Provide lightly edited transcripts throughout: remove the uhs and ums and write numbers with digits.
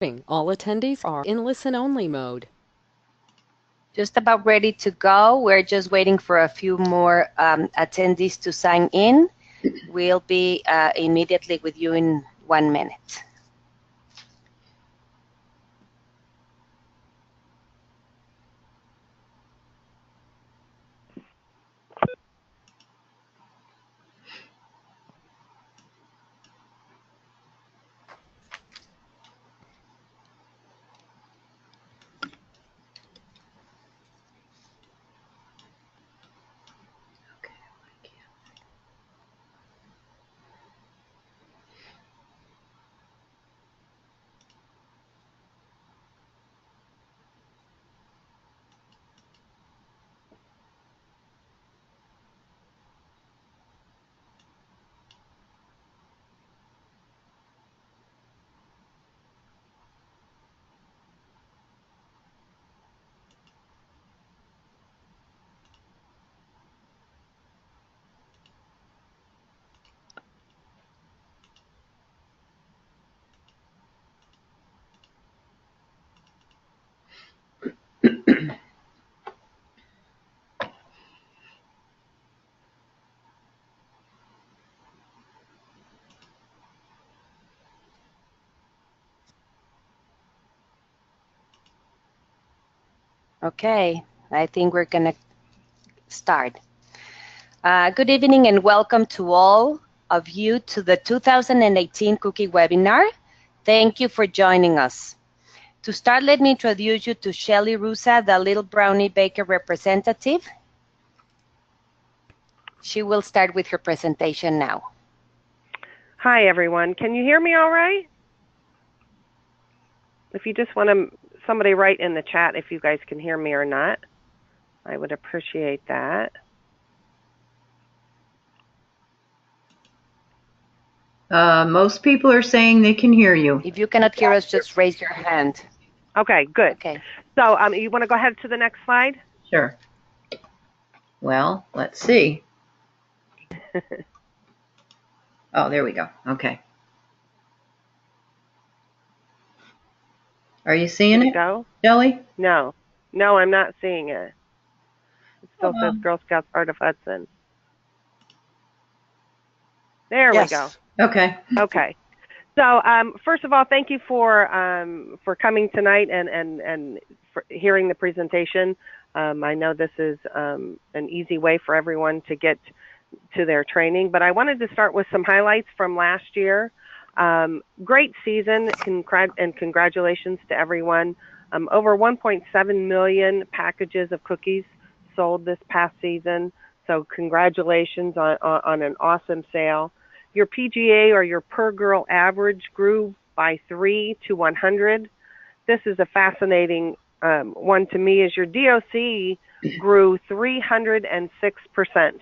All attendees are in listen-only mode. Just about ready to go. We're just waiting for a few more attendees to sign in. We'll be immediately with you in 1 minute. Okay, I think we're going to start. Good evening and welcome to all of you to the 2018 Cookie Webinar. Thank you for joining us. To start, let me introduce you to Shelly Rusa, the Little Brownie Baker representative. She will start with her presentation now. Hi, everyone. Can you hear me all right? If you just want somebody write in the chat if you guys can hear me or not, I would appreciate that. Most people are saying they can hear you. If you cannot hear us, just raise your hand. Okay, good. Okay. So you want to go ahead to the next slide? Sure. Well, let's see. Oh, there we go. Okay. Are you seeing it, Shelly? No, I'm not seeing it. It still says Girl Scouts Heart of Hudson. There we go. Okay. Okay. So first of all, thank you for coming tonight and for hearing the presentation. I know this is an easy way for everyone to get to their training, but I wanted to start with some highlights from last year. Great season, and congratulations to everyone. Over 1.7 million packages of cookies sold this past season, so congratulations on an awesome sale. Your PGA, or your per girl average, grew by 3 to 100. This is a fascinating one to me, as your DOC grew 306%.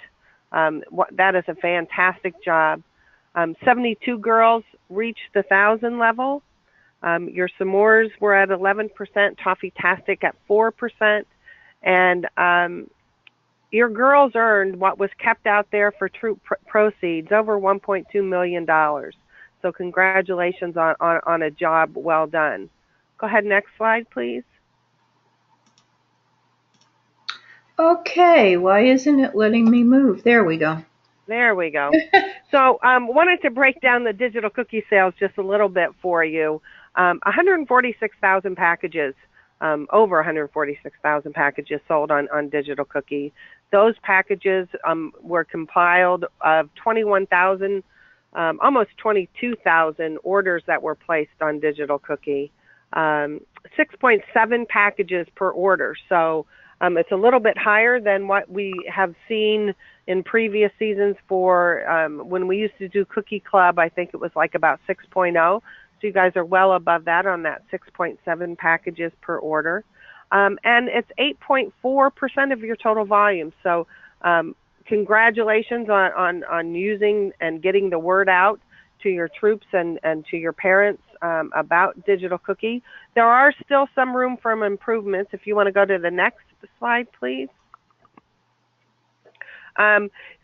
That is a fantastic job. 72 girls reached the 1,000 level. Your s'mores were at 11%, Toffee-tastic at 4%, and your girls earned what was kept out there for troop proceeds, over $1.2 million. So congratulations on a job well done. Go ahead, next slide, please. Okay, why isn't it letting me move? There we go. There we go. So wanted to break down the digital cookie sales just a little bit for you. 146,000 packages, over 146,000 packages sold on digital cookie. Those packages were compiled of 21,000, almost 22,000 orders that were placed on digital cookie. 6.7 packages per order. So it's a little bit higher than what we have seen in previous seasons for when we used to do Cookie Club. I think it was like about 6.0. So you guys are well above that on that 6.7 packages per order. And it's 8.4% of your total volume. So congratulations on using and getting the word out to your troops and to your parents about digital cookie. There are still some room for improvements. If you want to go to the next slide, please.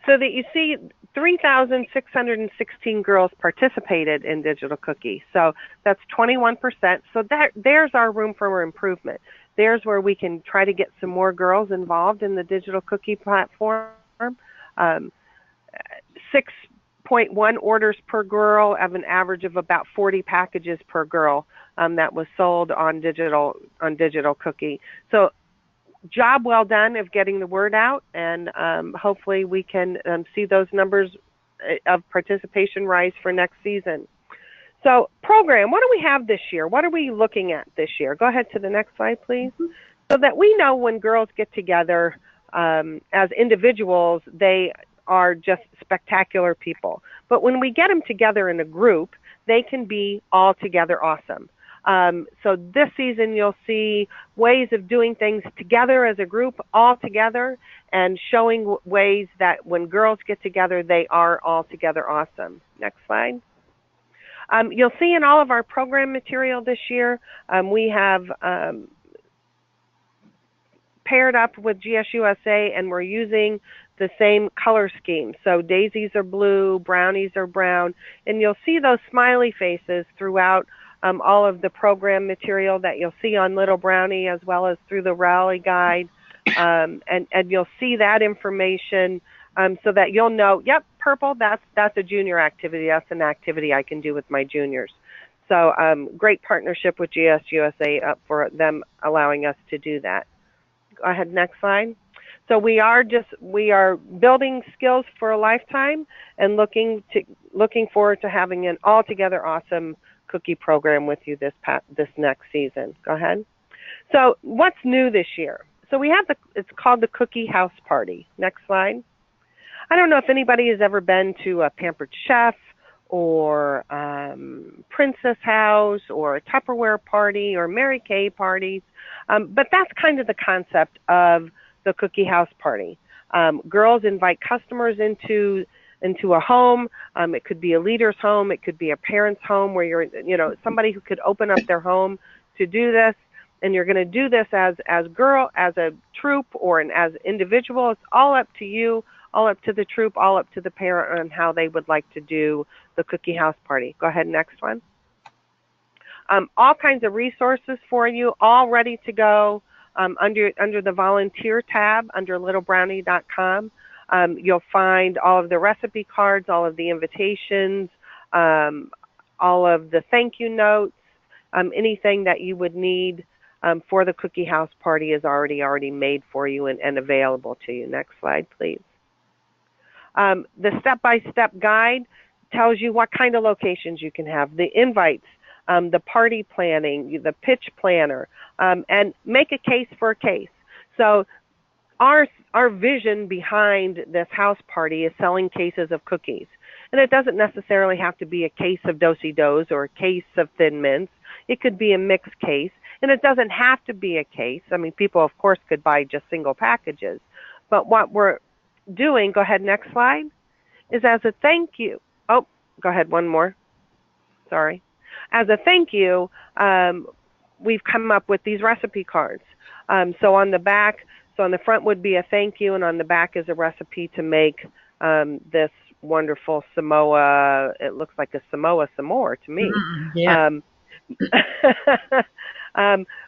So that you see 3,616 girls participated in Digital Cookie. So that's 21%. So there's our room for improvement. There's where we can try to get some more girls involved in the Digital Cookie platform. 6.1 orders per girl of an average of about 40 packages per girl that was sold on Digital Cookie. So job well done of getting the word out, and hopefully we can see those numbers of participation rise for next season. So program, what do we have this year? What are we looking at this year? Go ahead to the next slide, please. So that we know when girls get together as individuals, they are just spectacular people. But when we get them together in a group, they can be all together awesome. So this season you'll see ways of doing things together as a group, all together, and showing ways that when girls get together, they are all together awesome. Next slide. You'll see in all of our program material this year, we have paired up with GSUSA, and we're using the same color scheme. So daisies are blue, brownies are brown, and you'll see those smiley faces throughout all of the program material that you'll see on Little Brownie, as well as through the rally guide, and you'll see that information so that you'll know, yep, purple, that's a junior activity. That's an activity I can do with my juniors. So great partnership with GSUSA for them allowing us to do that. Go ahead, next slide. So we are building skills for a lifetime and looking forward to having an altogether awesome cookie program with you this next season. Go ahead. So what's new this year? So we have it's called the Cookie House Party. Next slide. I don't know if anybody has ever been to a Pampered Chef or Princess House or a Tupperware party or Mary Kay parties, but that's kind of the concept of the Cookie House Party. Girls invite customers into a home. It could be a leader's home. It could be a parent's home where you're, somebody who could open up their home to do this. And you're going to do this as a troop or as individual. It's all up to you, all up to the troop, all up to the parent on how they would like to do the Cookie House Party. Go ahead, next one. All kinds of resources for you, all ready to go under the volunteer tab under littlebrownie.com. You'll find all of the recipe cards, all of the invitations, all of the thank you notes, anything that you would need for the Cookie House Party is already made for you and available to you. Next slide, please. The step-by-step guide tells you what kind of locations you can have, the invites, the party planning, the pitch planner, and make a case for a case. So our vision behind this house party is selling cases of cookies. And it doesn't necessarily have to be a case of Do-si-dos or a case of Thin Mints. It could be a mixed case. And it doesn't have to be a case. I mean, people, of course, could buy just single packages. But what we're doing, go ahead, next slide, is as a thank you. Oh, go ahead, one more. Sorry. As a thank you, we've come up with these recipe cards. So on the back, so on the front would be a thank you, and on the back is a recipe to make this wonderful Samoa. It looks like a Samoa s'more to me. Yeah.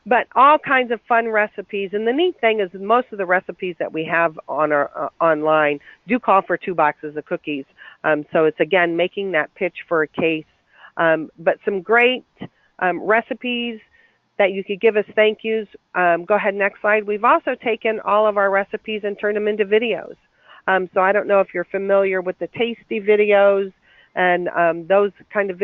But all kinds of fun recipes. And the neat thing is most of the recipes that we have on our online do call for 2 boxes of cookies. So it's, again, making that pitch for a case. But some great recipes that you could give us thank yous. Go ahead, next slide. We've also taken all of our recipes and turned them into videos. So I don't know if you're familiar with the Tasty videos and those kind of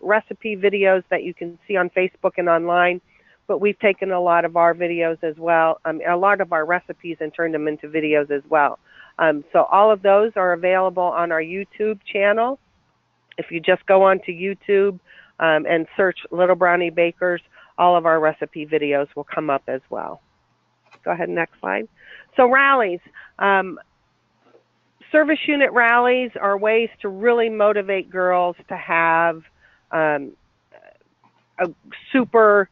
recipe videos that you can see on Facebook and online. But we've taken a lot of our videos as well, a lot of our recipes, and turned them into videos as well. So all of those are available on our YouTube channel. If you just go onto YouTube and search Little Brownie Bakers, all of our recipe videos will come up as well. Go ahead, next slide. So rallies. Service unit rallies are ways to really motivate girls to have a super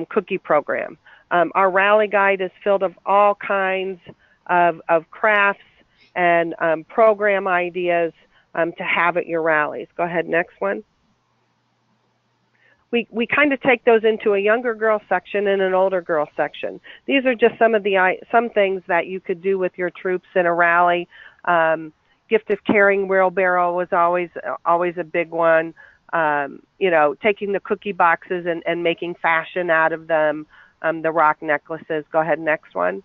cookie program. Our rally guide is filled of all kinds of crafts and program ideas to have at your rallies. Go ahead, next one. We kind of take those into a younger girl section and an older girl section. These are just some things that you could do with your troops in a rally. Gift of carrying wheelbarrow was always a big one. You know, taking the cookie boxes and making fashion out of them. The rock necklaces. Go ahead, next one.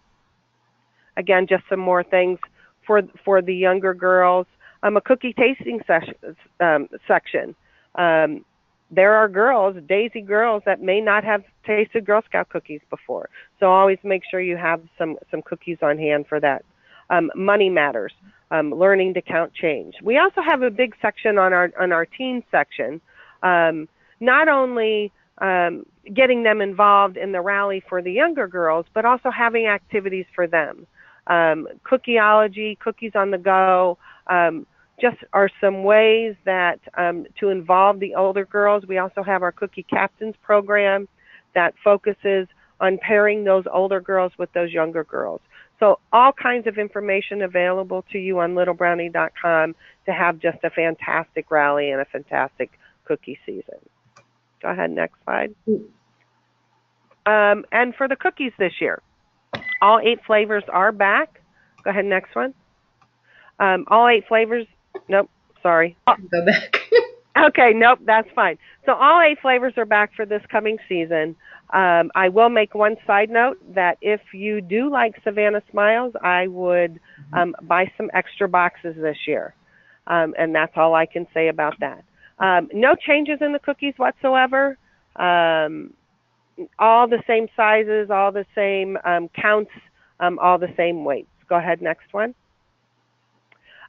Again, just some more things for the younger girls. A cookie tasting section. There are girls, Daisy girls, that may not have tasted Girl Scout cookies before. So always make sure you have some cookies on hand for that. Money matters, learning to count change. We also have a big section on our teen section, not only getting them involved in the rally for the younger girls, but also having activities for them. Cookieology, cookies on the go, just are some ways that to involve the older girls. We also have our Cookie Captains program that focuses on pairing those older girls with those younger girls. So all kinds of information available to you on littlebrownie.com to have just a fantastic rally and a fantastic cookie season. Go ahead, next slide. And for the cookies this year, all 8 flavors are back. Go ahead, next one. All 8 flavors. Nope, sorry. Go back. Okay, nope, that's fine. So all 8 flavors are back for this coming season. I will make one side note that if you do like Savannah Smiles, I would buy some extra boxes this year. And that's all I can say about that. No changes in the cookies whatsoever. All the same sizes, all the same counts, all the same weights. Go ahead, next one.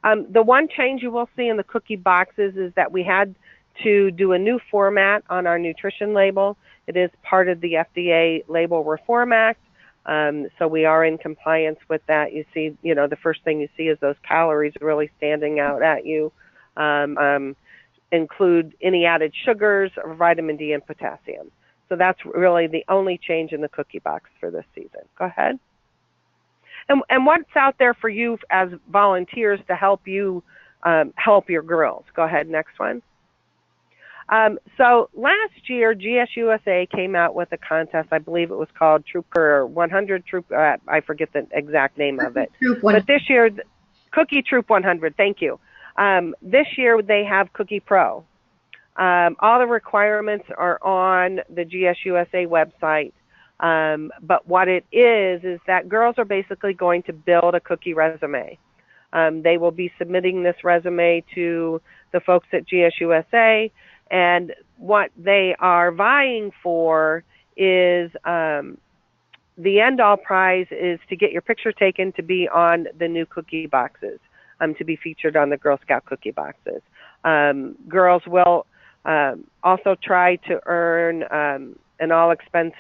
The one change you will see in the cookie boxes is that we had to do a new format on our nutrition label. It is part of the FDA Label Reform Act, so we are in compliance with that. You see, you know, the first thing you see is those calories really standing out at you. Include any added sugars, or vitamin D, and potassium. So that's really the only change in the cookie box for this season. Go ahead. And what's out there for you as volunteers to help you help your girls? Go ahead, next one. So last year, GSUSA came out with a contest. I believe it was called Trooper 100 Troop. I forget the exact name of it. But this year, Cookie Troop 100. Thank you. This year they have Cookie Pro. All the requirements are on the GSUSA website. But what it is that girls are basically going to build a cookie resume. They will be submitting this resume to the folks at GSUSA, and what they are vying for is the end-all prize is to get your picture taken to be on the new cookie boxes, to be featured on the Girl Scout cookie boxes. Girls will also try to earn an all-expense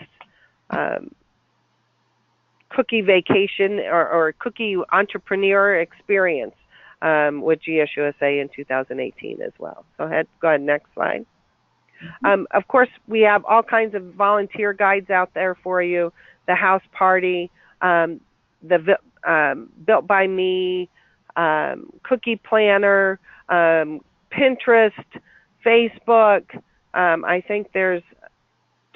cookie vacation or cookie entrepreneur experience with GSUSA in 2018 as well. Go ahead, next slide. Of course, we have all kinds of volunteer guides out there for you. The house party, the Built by Me, cookie planner, Pinterest, Facebook. I think there's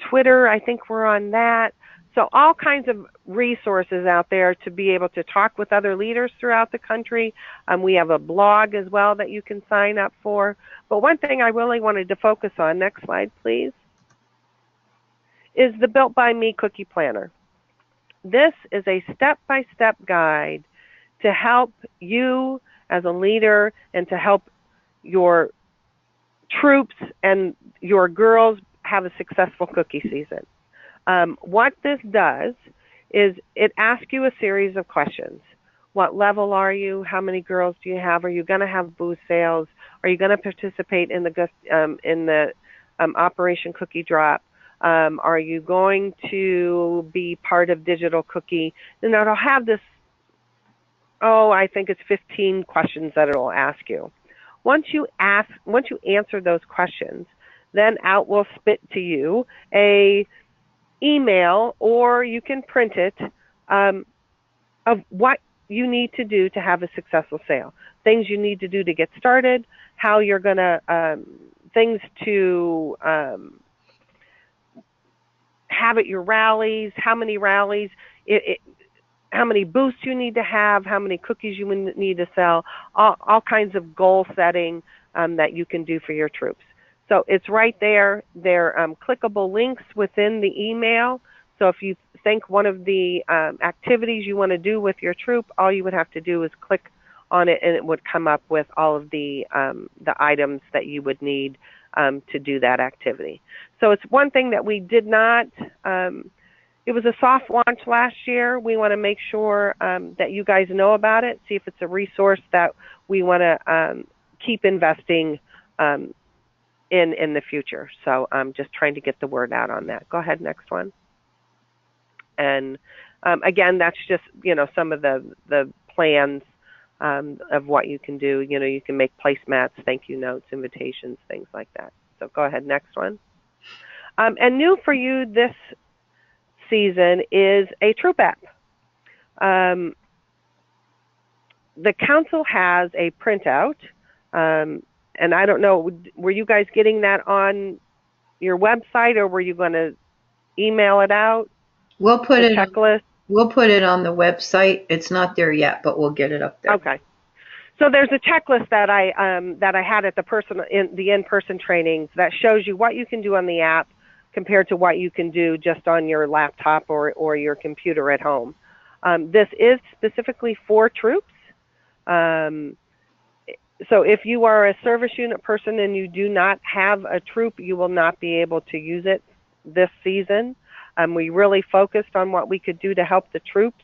Twitter. I think we're on that. So all kinds of resources out there to be able to talk with other leaders throughout the country. We have a blog as well that you can sign up for. But one thing I really wanted to focus on, next slide please, is the Built by Me Cookie Planner. This is a step-by-step guide to help you as a leader and to help your troops and your girls have a successful cookie season. What this does is it asks you a series of questions. What level are you? How many girls do you have? Are you going to have booth sales? Are you going to participate in the Operation Cookie Drop? Are you going to be part of Digital Cookie? And it'll have this, I think it's 15 questions that it'll ask you. Once you answer those questions, then out will spit to you a email, or you can print it, of what you need to do to have a successful sale, things you need to do to get started, how you're going to, things to have at your rallies, how many rallies, how many booths you need to have, how many cookies you need to sell, all kinds of goal setting that you can do for your troops. So it's right there. They're clickable links within the email. So if you think one of the activities you want to do with your troop, all you would have to do is click on it, and it would come up with all of the items that you would need to do that activity. So it's one thing that we did not, it was a soft launch last year. We want to make sure that you guys know about it, see if it's a resource that we want to keep investing in the future. So I'm just trying to get the word out on that. Go ahead, next one. And again, that's just, some of the plans of what you can do. You can make placemats, thank you notes, invitations, things like that. So go ahead, next one. And new for you this season is a troop app. The council has a printout, and I don't know, were you guys getting that on your website, or were you going to email it out? We'll put it checklist. We'll put it on the website. It's not there yet, but we'll get it up there. Okay. So there's a checklist that I had at the in-person trainings that shows you what you can do on the app compared to what you can do just on your laptop or your computer at home. This is specifically for troops. So if you are a service unit person and you do not have a troop, you will not be able to use it this season. We really focused on what we could do to help the troops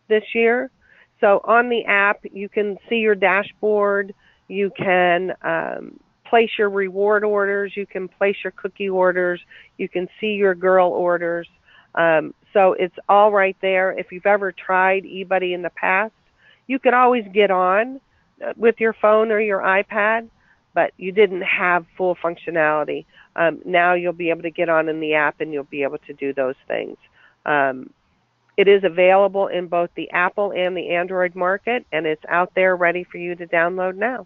this year. So on the app, you can see your dashboard. You can place your reward orders. You can place your cookie orders. You can see your girl orders. So it's all right there. If you've ever tried eBuddy in the past, you could always get on with your phone or your iPad, but you didn't have full functionality. Now you'll be able to get on in the app and you'll be able to do those things. It is available in both the Apple and the Android market, and it's out there ready for you to download now.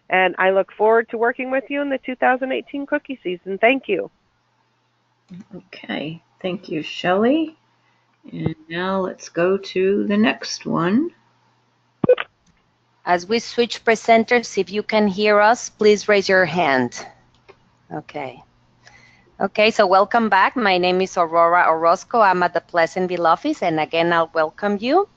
And I look forward to working with you in the 2018 cookie season. Thank you. Okay, thank you, Shelley. And now let's go to the next one. As we switch presenters, if you can hear us, please raise your hand. Okay. Okay, so welcome back. My name is Aurora Orozco. I'm at the Pleasantville office, and again, I'll welcome you.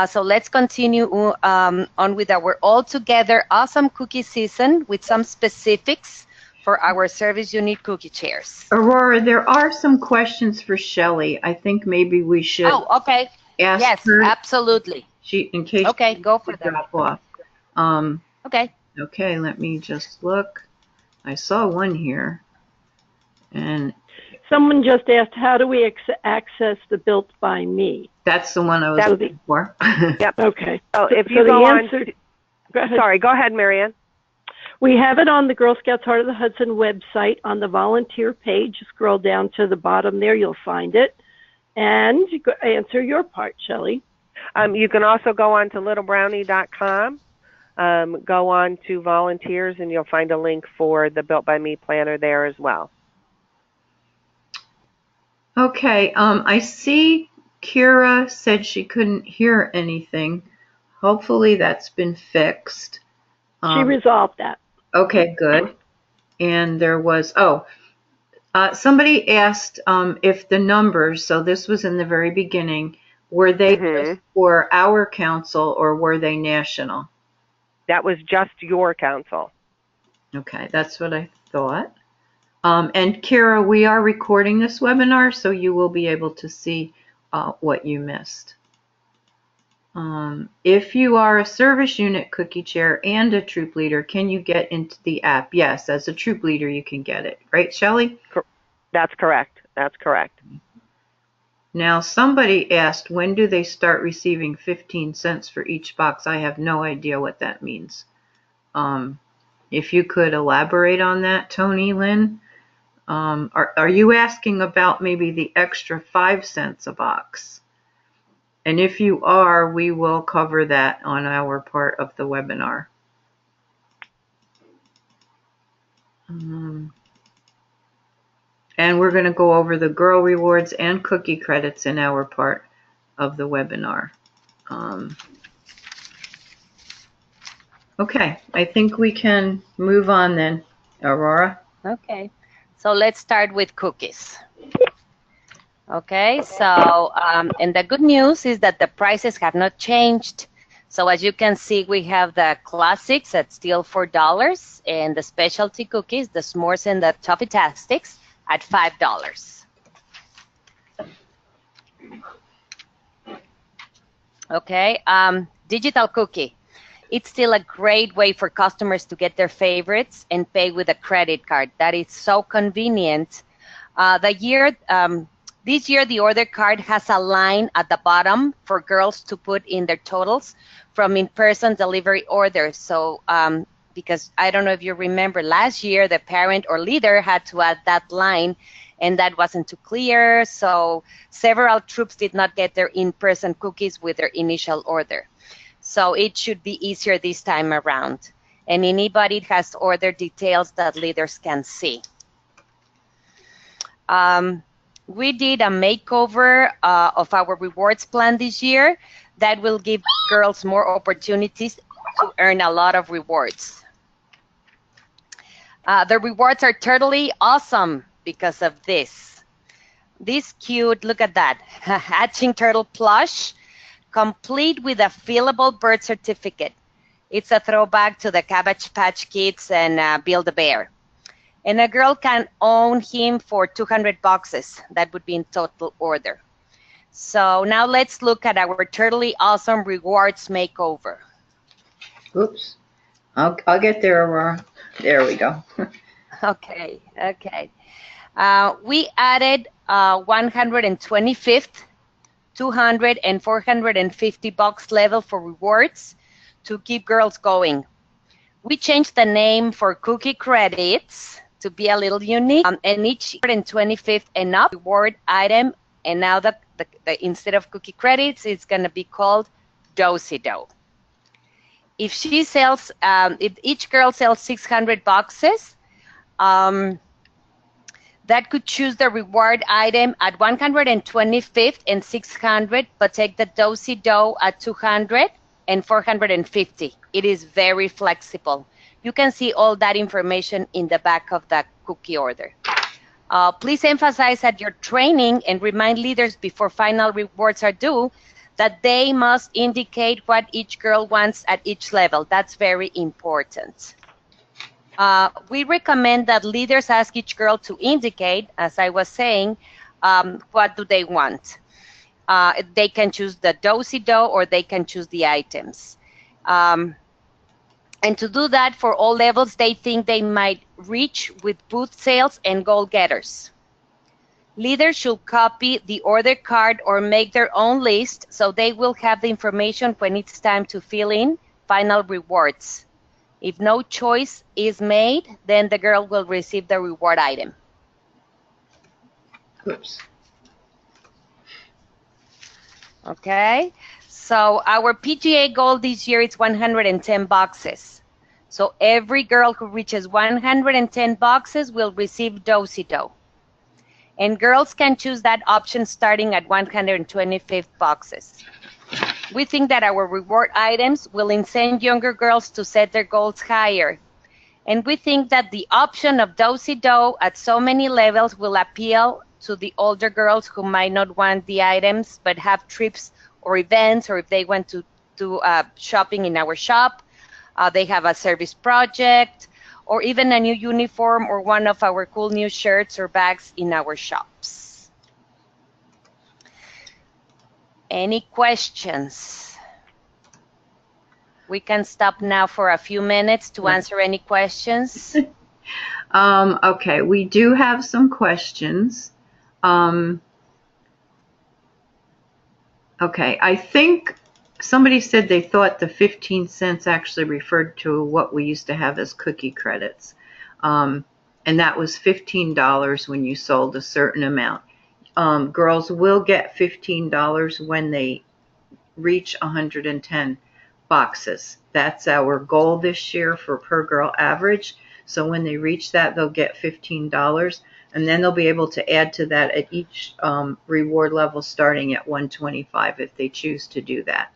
So let's continue on with our all-together awesome cookie season with some specifics for our service unit cookie chairs. Aurora, there are some questions for Shelley. I think maybe we should ask her. Yes, absolutely. In case go for them. Drop off. Okay. Okay, let me just look. I saw one here. And someone just asked, how do we access the Built by Me? That's the one I was looking for. Yep. Okay. So if you go on, go ahead, Marianne. We have it on the Girl Scouts Heart of the Hudson website on the volunteer page. Scroll down to the bottom there, you'll find it. And answer your part, Shelley. You can also go on to littlebrownie.com, go on to volunteers, and you'll find a link for the Built by Me planner there as well. Okay, I see Kira said she couldn't hear anything. Hopefully that's been fixed. She resolved that. Okay, good. And there was, somebody asked if the numbers, so this was in the very beginning, were they just for our council or were they national? That was just your council. Okay, that's what I thought. And Kira, we are recording this webinar, so you will be able to see what you missed. If you are a service unit cookie chair and a troop leader, can you get into the app? Yes, as a troop leader, you can get it. Right, Shelley? That's correct. That's correct. Now, somebody asked, when do they start receiving 15 cents for each box? I have no idea what that means. If you could elaborate on that, Tony, Lynn. Are you asking about maybe the extra 5 cents a box? And if you are, we will cover that on our part of the webinar. And we're going to go over the girl rewards and cookie credits in our part of the webinar. Okay, I think we can move on then, Aurora. Okay, so let's start with cookies. Okay, so and the good news is that the prices have not changed. So as you can see, we have the classics at still $4 and the specialty cookies, the s'mores and the toffee-tastics at $5. Okay, digital cookie. It's still a great way for customers to get their favorites and pay with a credit card. That is so convenient. This year, the order card has a line at the bottom for girls to put in their totals from in-person delivery orders. So, because I don't know if you remember, last year, the parent or leader had to add that line, and that wasn't too clear. So several troops did not get their in-person cookies with their initial order. So it should be easier this time around. And anybody has order details that leaders can see. We did a makeover of our rewards plan this year that will give girls more opportunities to earn a lot of rewards. The rewards are totally awesome because of this. This cute, look at that, hatching turtle plush, complete with a fillable birth certificate. It's a throwback to the Cabbage Patch Kids and Build-A-Bear. And a girl can own him for 200 boxes. That would be in total order. So now let's look at our totally awesome rewards makeover. Oops. I'll get there, Aurora. There we go. Okay. We added 125th, 200, and 450 box level for rewards to keep girls going. We changed the name for cookie credits to be a little unique, and each 125th and up reward item, and now the instead of cookie credits, it's going to be called Do-si-do. If she sells, if each girl sells 600 boxes, that could choose the reward item at 125th and 600, but take the Do-si-do at 200 and 450. It is very flexible. You can see all that information in the back of the cookie order. Please emphasize at your training and remind leaders before final rewards are due that they must indicate what each girl wants at each level. That's very important. We recommend that leaders ask each girl to indicate, as I was saying, what do they want. They can choose the Do-si-do or they can choose the items. And to do that for all levels, they think they might reach with booth sales and goal getters. Leaders should copy the order card or make their own list so they will have the information when it's time to fill in final rewards. If no choice is made, then the girl will receive the reward item. Oops. Okay, so our PGA goal this year is 110 boxes. So every girl who reaches 110 boxes will receive Do-si-do. And girls can choose that option starting at 125 boxes. We think that our reward items will incent younger girls to set their goals higher. And we think that the option of Do-si-do at so many levels will appeal to the older girls who might not want the items but have trips or events, or if they want to do shopping in our shop, they have a service project, or even a new uniform or one of our cool new shirts or bags in our shops. Any questions? We can stop now for a few minutes to answer any questions. Okay, we do have some questions. Okay, I think somebody said they thought the 15 cents actually referred to what we used to have as cookie credits. And that was $15 when you sold a certain amount. Girls will get $15 when they reach 110 boxes. That's our goal this year for per girl average. So when they reach that, they'll get $15, and then they'll be able to add to that at each reward level starting at 125 if they choose to do that.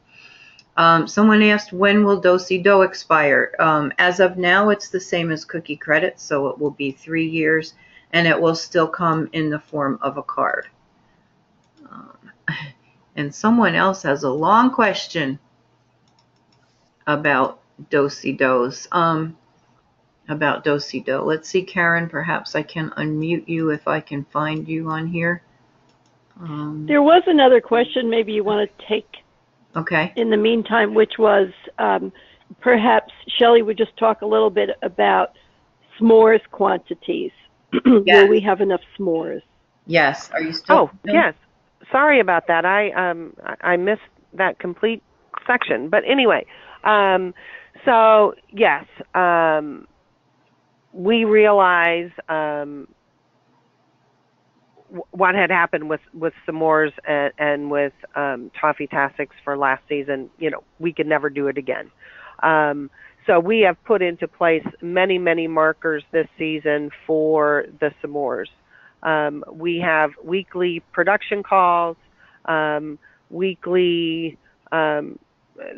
Someone asked, when will Do-Si-Do expire? As of now, it's the same as cookie credits, so it will be 3 years, and it will still come in the form of a card. And someone else has a long question about Do-Si-Dos. About Do-Si-Do. Let's see, Karen, perhaps I can unmute you if I can find you on here. There was another question maybe you want to take Okay. in the meantime, which was perhaps Shelley would just talk a little bit about s'mores quantities. Yes. Will we have enough s'mores? Yes. Are you still? Oh, yes. Sorry about that. I missed that complete section. But anyway, so yes, we realize what had happened with s'mores and with toffee tastics for last season. You know, we could never do it again. So we have put into place many, many markers this season for the s'mores. We have weekly production calls, weekly,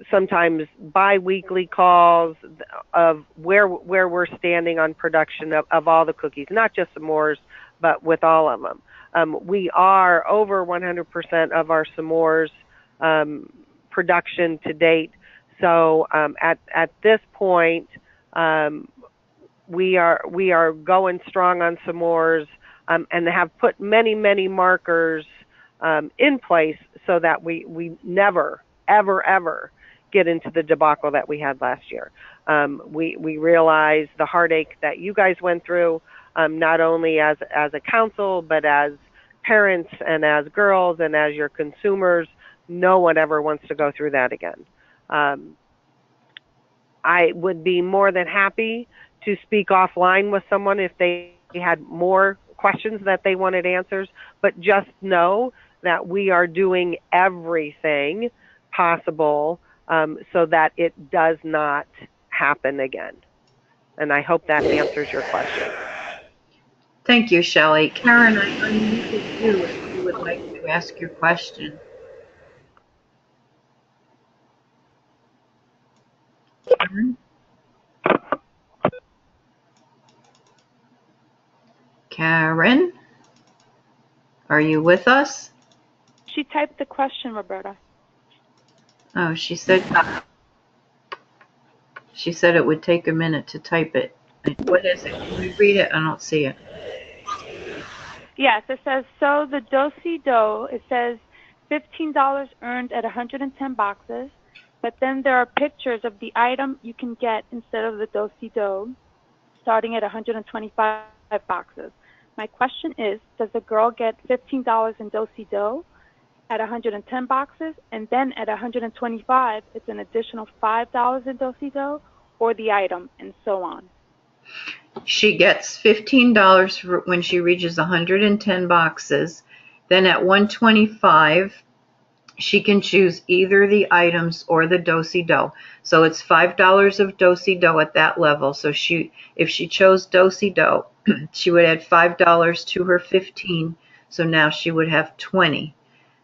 sometimes bi-weekly calls of where we're standing on production of all the cookies, not just s'mores, but with all of them. We are over 100% of our s'mores production to date. So at this point, we are going strong on s'mores, and have put many, many markers in place so that we never, ever get into the debacle that we had last year. We realize the heartache that you guys went through, not only as a council, but as parents and as girls and as your consumers. No one ever wants to go through that again. I would be more than happy to speak offline with someone if they had more questions that they wanted answers, but just know that we are doing everything possible so that it does not happen again. And I hope that answers your question. Thank you, Shelley. Karen, I unmuted you if you would like to ask your question. Karen? Karen? Are you with us? She typed the question, Roberta. Oh, she said it would take a minute to type it. What is it? Can we read it? I don't see it. Yes, it says, so the Do-Si-Do, it says $15 earned at 110 boxes, but then there are pictures of the item you can get instead of the Do-Si-Do, starting at 125 boxes. My question is, does the girl get $15 in Do-Si-Do at 110 boxes, and then at 125, it's an additional $5 in Do-Si-Do, or the item, and so on? She gets $15 when she reaches 110 boxes. Then at 125, she can choose either the items or the Do-Si-Do. So it's $5 of Do-Si-Do at that level. So if she chose Do-Si-Do, she would add $5 to her 15. So now she would have 20.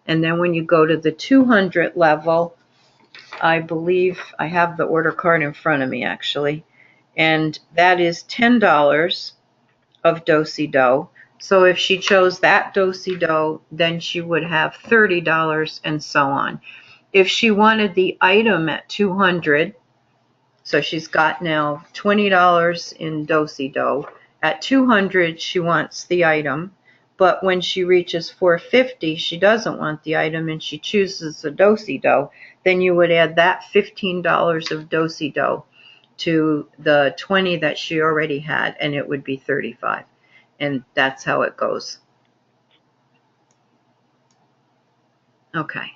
And then when you go to the 200 level, I believe I have the order card in front of me actually, and that is $10 of Do-Si-Do. So if she chose that Do-Si-Do, then she would have $30 and so on. If she wanted the item at 200, so she's got now $20 in Do-Si-Do. At 200, she wants the item. But when she reaches 450, she doesn't want the item and she chooses the Do-Si-Do. Then you would add that $15 of Do-Si-Do to the 20 that she already had, and it would be 35. And that's how it goes. Okay.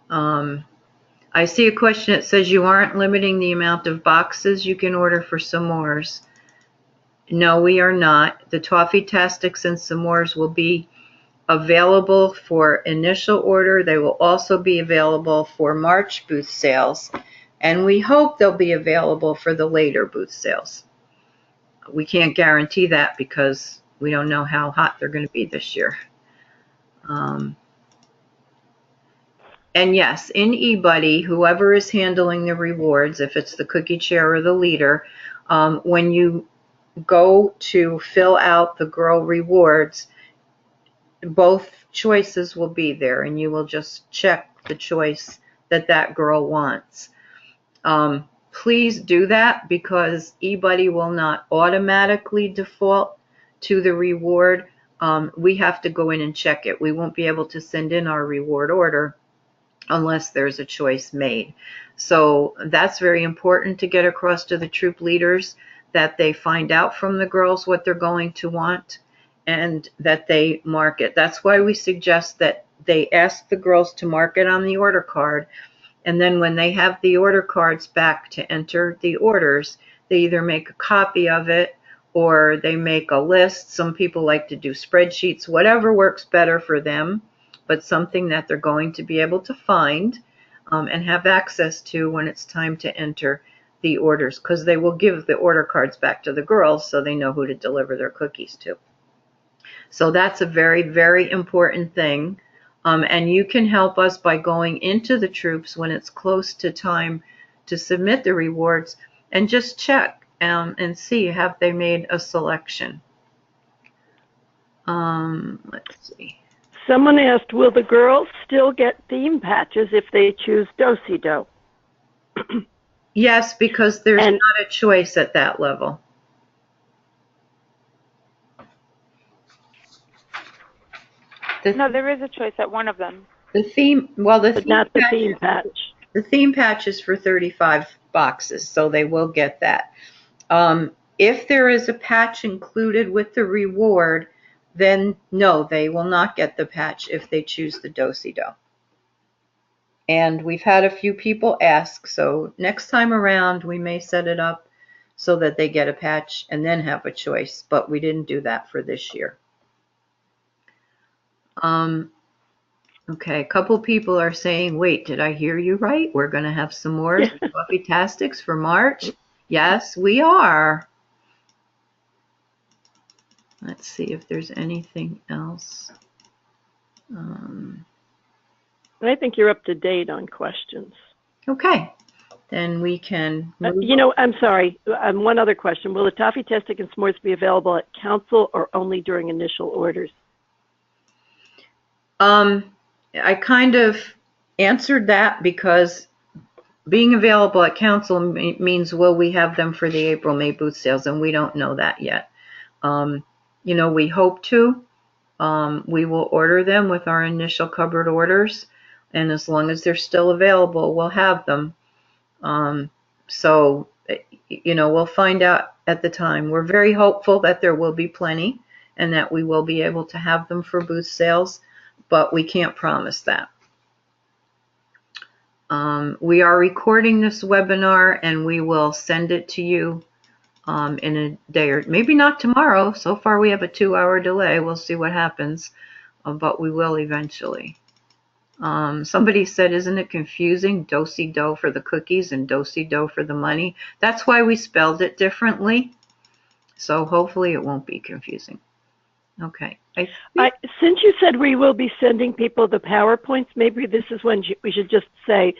I see a question that says you aren't limiting the amount of boxes you can order for s'mores. No, we are not. The toffee tastics and s'mores will be available for initial order. They will also be available for March booth sales, and we hope they'll be available for the later booth sales. We can't guarantee that because we don't know how hot they're going to be this year. And yes, in eBuddy, whoever is handling the rewards, if it's the cookie chair or the leader, when you go to fill out the girl rewards, both choices will be there, and you will just check the choice that that girl wants. Please do that, because eBuddy will not automatically default to the reward. We have to go in and check it. We won't be able to send in our reward order unless there's a choice made. So that's very important to get across to the troop leaders, that they find out from the girls what they're going to want and that they mark it. That's why we suggest that they ask the girls to mark it on the order card, and then when they have the order cards back to enter the orders, they either make a copy of it or they make a list. Some people like to do spreadsheets, whatever works better for them, but something that they're going to be able to find and have access to when it's time to enter the orders, because they will give the order cards back to the girls so they know who to deliver their cookies to. So that's a very, very important thing. And you can help us by going into the troops when it's close to time to submit the rewards and just check and see, have they made a selection. Let's see. Someone asked, will the girls still get theme patches if they choose Do-si-do? Yes, because there's not a choice at that level. No, there is a choice at one of them. The theme, well, but not the theme patch. The theme patch is for 35 boxes, so they will get that. If there is a patch included with the reward, then no, they will not get the patch if they choose the Do-si-do. And we've had a few people ask, so next time around we may set it up so that they get a patch and then have a choice, but we didn't do that for this year. Okay, a couple people are saying, wait, did I hear you right? We're going to have some more Coffee-tastics for March? Yes, we are. Let's see if there's anything else. I think you're up to date on questions. Okay, then we can move I'm sorry. One other question. Will the toffee tastic and s'mores be available at council or only during initial orders? I kind of answered that, because being available at council means will we have them for the April-May booth sales, and we don't know that yet. We hope to. We will order them with our initial cupboard orders, and as long as they're still available, we'll have them. So, we'll find out at the time. We're very hopeful that there will be plenty and that we will be able to have them for booth sales, but we can't promise that. We are recording this webinar and we will send it to you in a day, or maybe not tomorrow. So far we have a 2-hour delay. We'll see what happens, but we will eventually. Somebody said, isn't it confusing? Do-si-do for the cookies and do-si-do for the money. That's why we spelled it differently. So hopefully it won't be confusing. Okay. Since you said we will be sending people the PowerPoints, maybe this is when we should just say,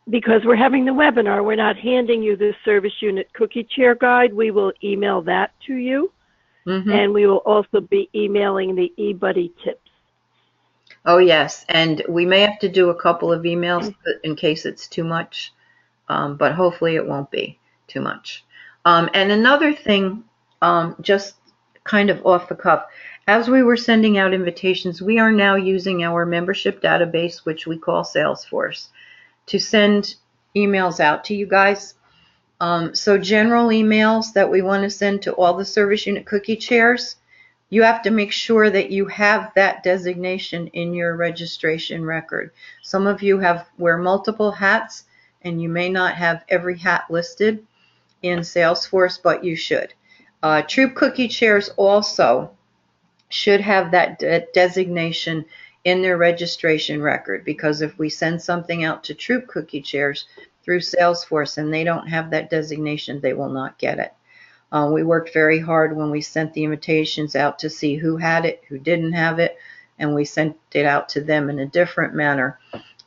because we're having the webinar, we're not handing you the service unit cookie chair guide. We will email that to you. And we will also be emailing the eBuddy tips. Oh, yes. And we may have to do a couple of emails in case it's too much, but hopefully it won't be too much. And another thing, just kind of off the cuff, as we were sending out invitations, we are now using our membership database, which we call Salesforce, to send emails out to you guys. So general emails that we want to send to all the service unit cookie chairs, you have to make sure that you have that designation in your registration record. Some of you wear multiple hats, and you may not have every hat listed in Salesforce, but you should. Troop cookie chairs also should have that designation in their registration record, because if we send something out to Troop Cookie Chairs through Salesforce and they don't have that designation, they will not get it. We worked very hard when we sent the invitations out to see who had it, who didn't have it, and we sent it out to them in a different manner.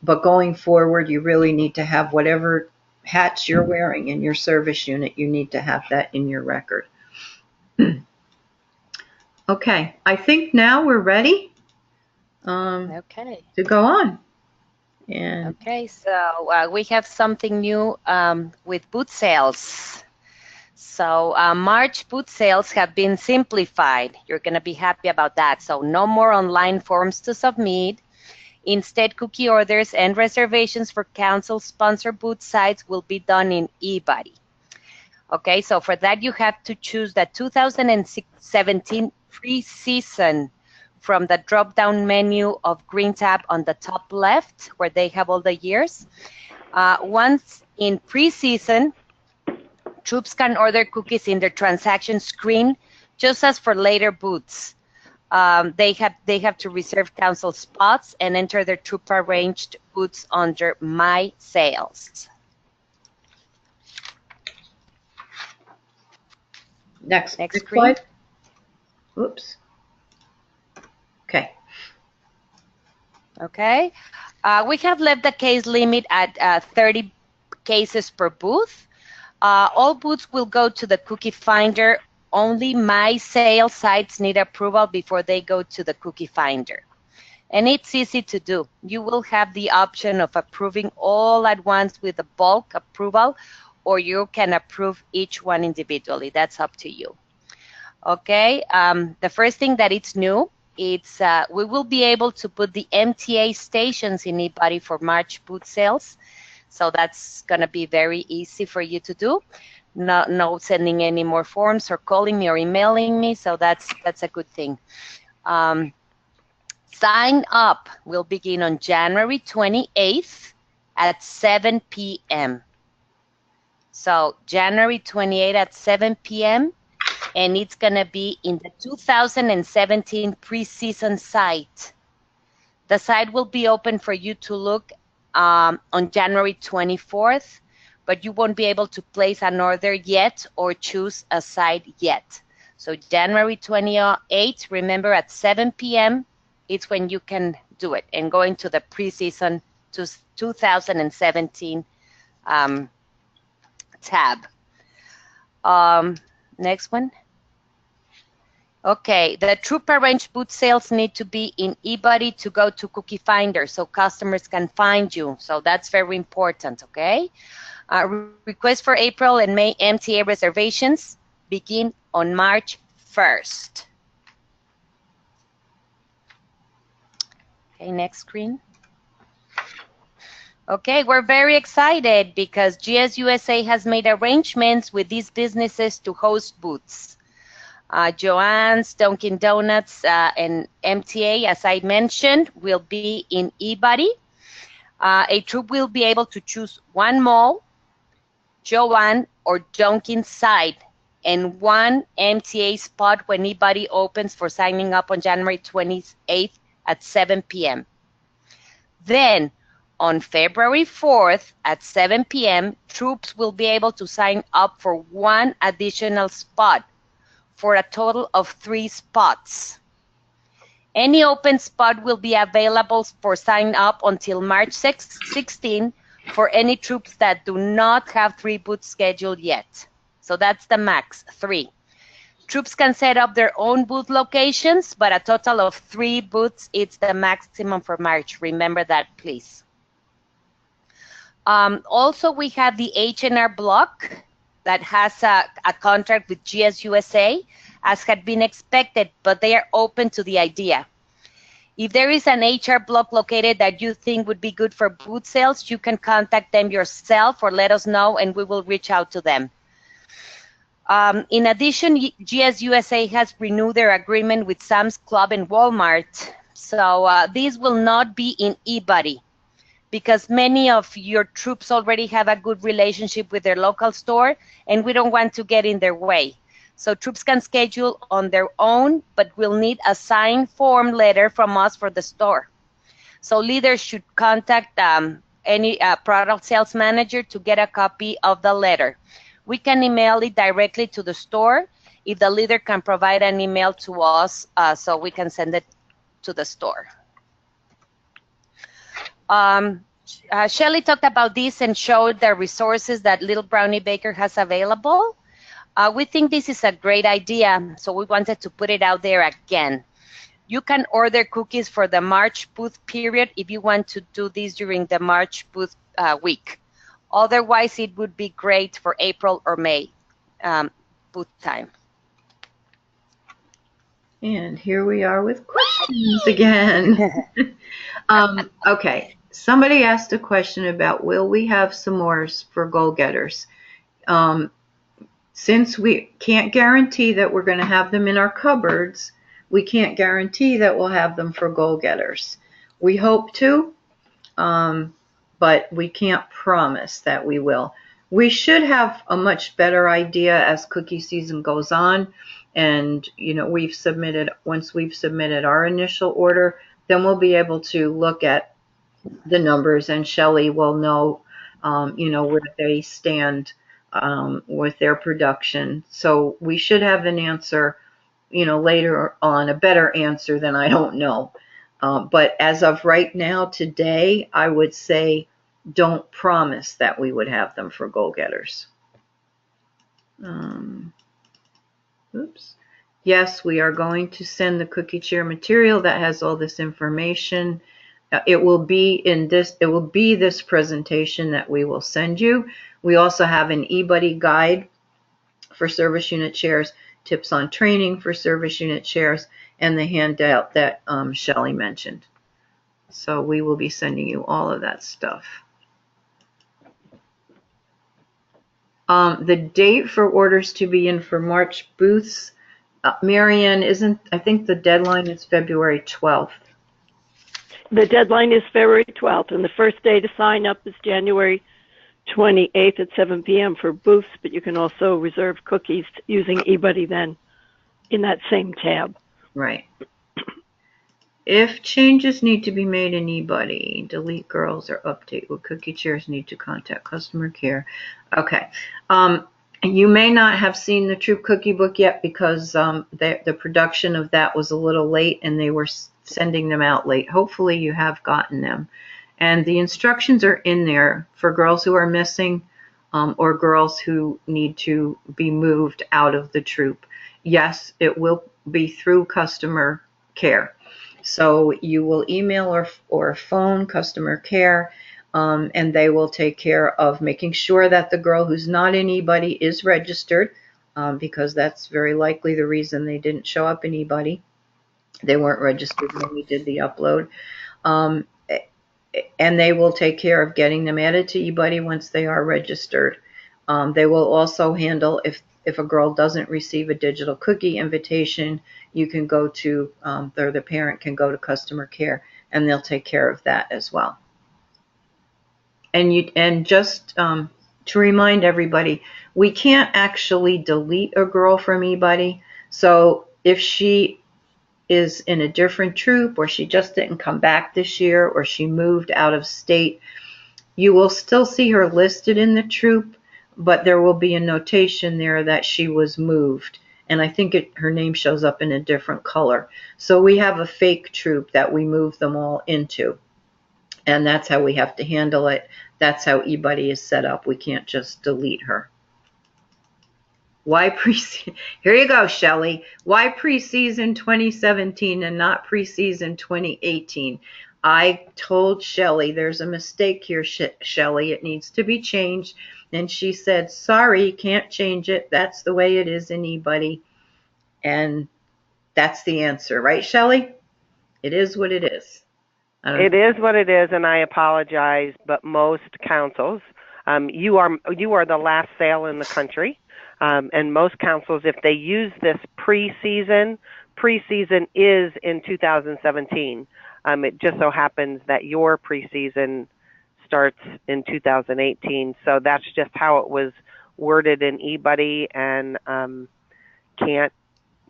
But going forward, you really need to have whatever hats you're wearing in your service unit, you need to have that in your record. Okay, I think now we're ready Okay. to go on. And Okay, so we have something new with boot sales. So March boot sales have been simplified. You're going to be happy about that. So no more online forms to submit. Instead, cookie orders and reservations for council-sponsored boot sites will be done in eBuddy. Okay, so for that you have to choose the 2017 pre-season from the drop-down menu of green tab on the top left, where they have all the years. Once in pre-season, troops can order cookies in their transaction screen, just as for later boots. They have to reserve council spots and enter their troop arranged boots under My Sales. next screen. slide. Oops. Okay. Okay. We have left the case limit at 30 cases per booth. All booths will go to the cookie finder. Only My Sales sites need approval before they go to the cookie finder. And it's easy to do. You will have the option of approving all at once with a bulk approval, or you can approve each one individually. That's up to you. Okay, the first thing that it's new, it's we will be able to put the MTA stations in eBuddy for March boot sales. So that's going to be very easy for you to do. No sending any more forms or calling me or emailing me. So that's a good thing. Sign up will begin on January 28th at 7 p.m. So January 28th at 7 p.m. and it's going to be in the 2017 preseason site. The site will be open for you to look on January 24th, but you won't be able to place an order yet or choose a site yet. So January 28th, remember at 7 p.m., it's when you can do it and go into the preseason 2017 tab. Next one. Okay, the troop arranged boot sales need to be in eBuddy to go to Cookie Finder so customers can find you. So that's very important, okay? Requests for April and May MTA reservations begin on March 1st. Okay, next screen. Okay, we're very excited because GSUSA has made arrangements with these businesses to host booths. Joann's, Dunkin' Donuts, and MTA, as I mentioned, will be in eBuddy. A troop will be able to choose one mall, Joann, or Dunkin' site, and one MTA spot when eBuddy opens for signing up on January 28th at 7 p.m. Then, on February 4th at 7 p.m., troops will be able to sign up for one additional spot for a total of 3 spots. Any open spot will be available for sign up until March 16 for any troops that do not have 3 booths scheduled yet. So that's the max, 3. Troops can set up their own booth locations, but a total of 3 booths is the maximum for March. Remember that, please. Also, we have the H&R block that has a contract with GSUSA, as had been expected, but they are open to the idea. If there is an HR block located that you think would be good for booth sales, you can contact them yourself or let us know, and we will reach out to them. In addition, GSUSA has renewed their agreement with Sam's Club and Walmart. So these will not be in eBuddy because many of your troops already have a good relationship with their local store, and we don't want to get in their way. So troops can schedule on their own, but will need a signed form letter from us for the store. So leaders should contact any product sales manager to get a copy of the letter. We can email it directly to the store if the leader can provide an email to us so we can send it to the store. Shelley talked about this and showed the resources that Little Brownie Baker has available. We think this is a great idea, so we wanted to put it out there again. You can order cookies for the March booth period if you want to do this during the March booth week. Otherwise, it would be great for April or May booth time. And here we are with questions again. Okay, somebody asked a question about, will we have s'mores for goal-getters? Since we can't guarantee that we're going to have them in our cupboards, we can't guarantee that we'll have them for goal-getters. We hope to, but we can't promise that we will. We should have a much better idea as cookie season goes on. And, you know, once we've submitted our initial order, then we'll be able to look at the numbers, and Shelley will know, you know, where they stand with their production. So we should have an answer, you know, later on, a better answer than I don't know. But as of right now, today, I would say don't promise that we would have them for goal-getters. Oops. Yes, we are going to send the cookie chair material that has all this information. It will be this presentation that we will send you. We also have an eBuddy guide for service unit chairs, tips on training for service unit chairs, and the handout that Shelley mentioned. So we will be sending you all of that stuff. The date for orders to be in for March booths, Marianne, I think the deadline is February 12th. The deadline is February 12th, and the first day to sign up is January 28th at 7 p.m. for booths, but you can also reserve cookies using eBuddy then in that same tab. Right. If changes need to be made in eBuddy, delete girls or update with cookie chairs, need to contact customer care. Okay. You may not have seen the Troop Cookie Book yet because the production of that was a little late and they were sending them out late. Hopefully you have gotten them. And the instructions are in there for girls who are missing or girls who need to be moved out of the troop. Yes, it will be through customer care. So you will email or phone customer care, and they will take care of making sure that the girl who's not in eBuddy is registered, because that's very likely the reason they didn't show up in eBuddy. They weren't registered when we did the upload. And they will take care of getting them added to eBuddy once they are registered. They will also handle, if a girl doesn't receive a digital cookie invitation, you can go to, or the parent can go to customer care, and they'll take care of that as well. And just to remind everybody, we can't actually delete a girl from eBuddy. So if she is in a different troop, or she just didn't come back this year, or she moved out of state, you will still see her listed in the troop, but there will be a notation there that she was moved. And I think her name shows up in a different color. So we have a fake troop that we move them all into. And that's how we have to handle it. That's how eBuddy is set up. We can't just delete her. Why preseason? Here you go, Shelley. Why preseason 2017 and not preseason 2018? I told Shelley there's a mistake here, Shelley. It needs to be changed. And she said, sorry, can't change it. That's the way it is in eBuddy. And that's the answer. Right, Shelley? It is what it is. It is what it is, and I apologize, but most councils, you are the last sale in the country. And most councils, if they use this preseason is in 2017. It just so happens that your preseason starts in 2018. So that's just how it was worded in eBuddy. And, can't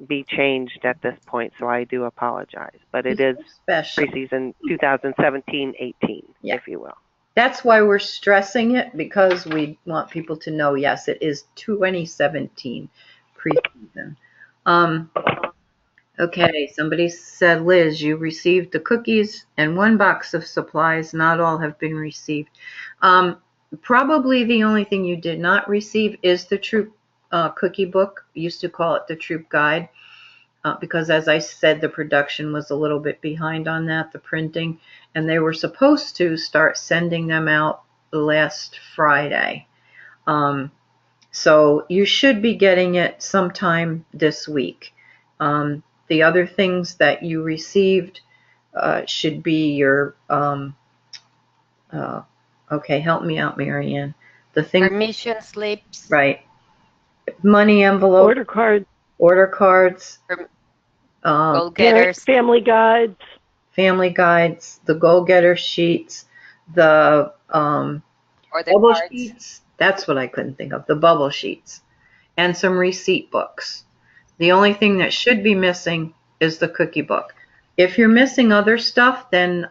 be changed at this point, so I do apologize. But it is special preseason 2017-18, if you will. That's why we're stressing it, because we want people to know, yes, it is 2017 preseason. Okay, somebody said, Liz, you received the cookies and 1 box of supplies. Not all have been received. Probably the only thing you did not receive is the Troop cookie book. We used to call it the Troop Guide, because as I said, the production was a little bit behind on that, the printing, and they were supposed to start sending them out last Friday. So you should be getting it sometime this week. The other things that you received should be your, okay, help me out, Marianne. The thing, Permission slips. right. Money envelope. Order cards. Goal-getters. Family guides. The goal-getter sheets. The bubble cards. sheets. That's what I couldn't think of. The bubble sheets. And some receipt books. The only thing that should be missing is the cookie book. If you're missing other stuff, then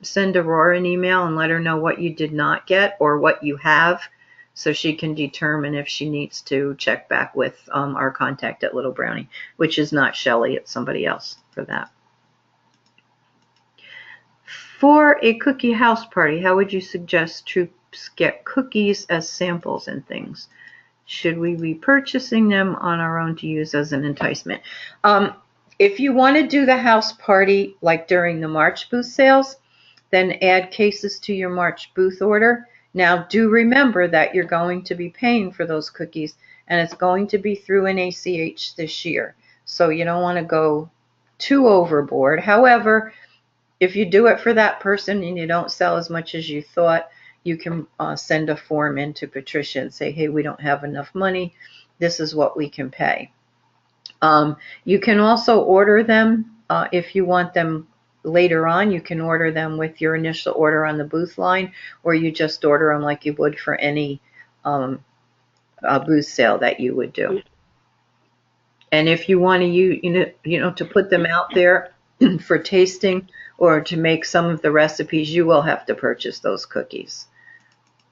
send Aurora an email and let her know what you did not get or what you have, so she can determine if she needs to check back with our contact at Little Brownie, which is not Shelly, it's somebody else for that. For a cookie house party, how would you suggest troops get cookies as samples and things? Should we be purchasing them on our own to use as an enticement? If you want to do the house party like during the March booth sales, then add cases to your March booth order. Now, do remember that you're going to be paying for those cookies, and it's going to be through an ACH this year. So you don't want to go too overboard. However, if you do it for that person and you don't sell as much as you thought, you can send a form in to Patricia and say, hey, we don't have enough money. This is what we can pay. You can also order them if you want them later on. You can order them with your initial order on the booth line, or you just order them like you would for any booth sale that you would do. And if you want to use, to put them out there for tasting or to make some of the recipes, you will have to purchase those cookies.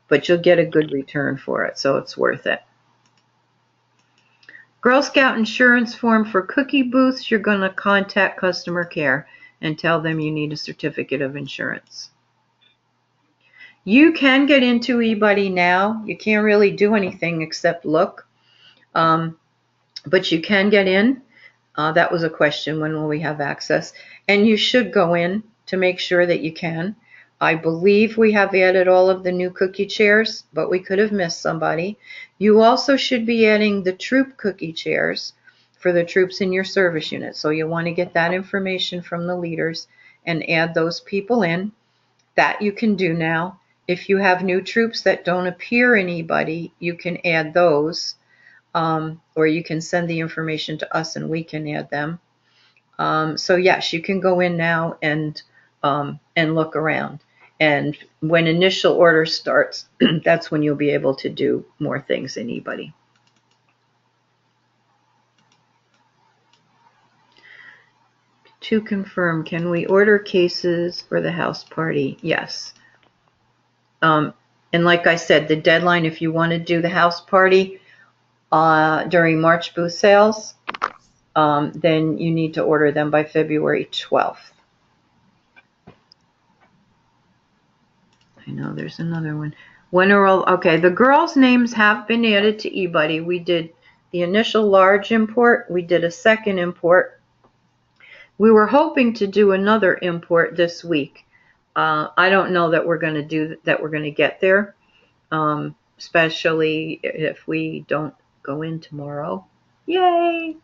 But you'll get a good return for it, so it's worth it. Girl Scout insurance form for cookie booths, you're going to contact customer care and tell them you need a certificate of insurance. You can get into eBuddy now. You can't really do anything except look, but you can get in. That was a question, when will we have access? And you should go in to make sure that you can. I believe we have added all of the new cookie chairs, but we could have missed somebody. You also should be adding the troop cookie chairs for the troops in your service unit. So you want to get that information from the leaders and add those people in. That you can do now. If you have new troops that don't appear in eBuddy, you can add those, or you can send the information to us and we can add them. So yes, you can go in now and look around. And when initial order starts, that's when you'll be able to do more things in eBuddy. To confirm, can we order cases for the house party? Yes. And like I said, the deadline, if you want to do the house party during March booth sales, then you need to order them by February 12th. I know there's another one. When are all, okay, the girls' names have been added to eBuddy. We did the initial large import. We did a second import. We were hoping to do another import this week. I don't know that we're going to do that. We're going to get there, especially if we don't go in tomorrow. Yay!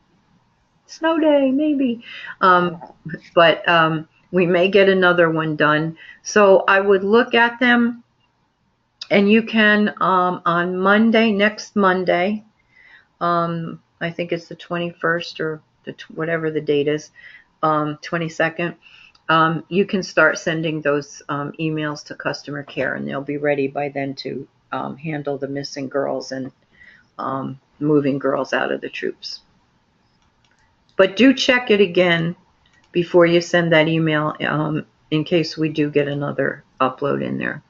Snow day, maybe. But we may get another one done. So I would look at them, and you can on Monday, next Monday, I think it's the 21st or whatever the date is, 22nd, you can start sending those emails to customer care, and they'll be ready by then to handle the missing girls and moving girls out of the troops. But do check it again before you send that email, in case we do get another upload in there.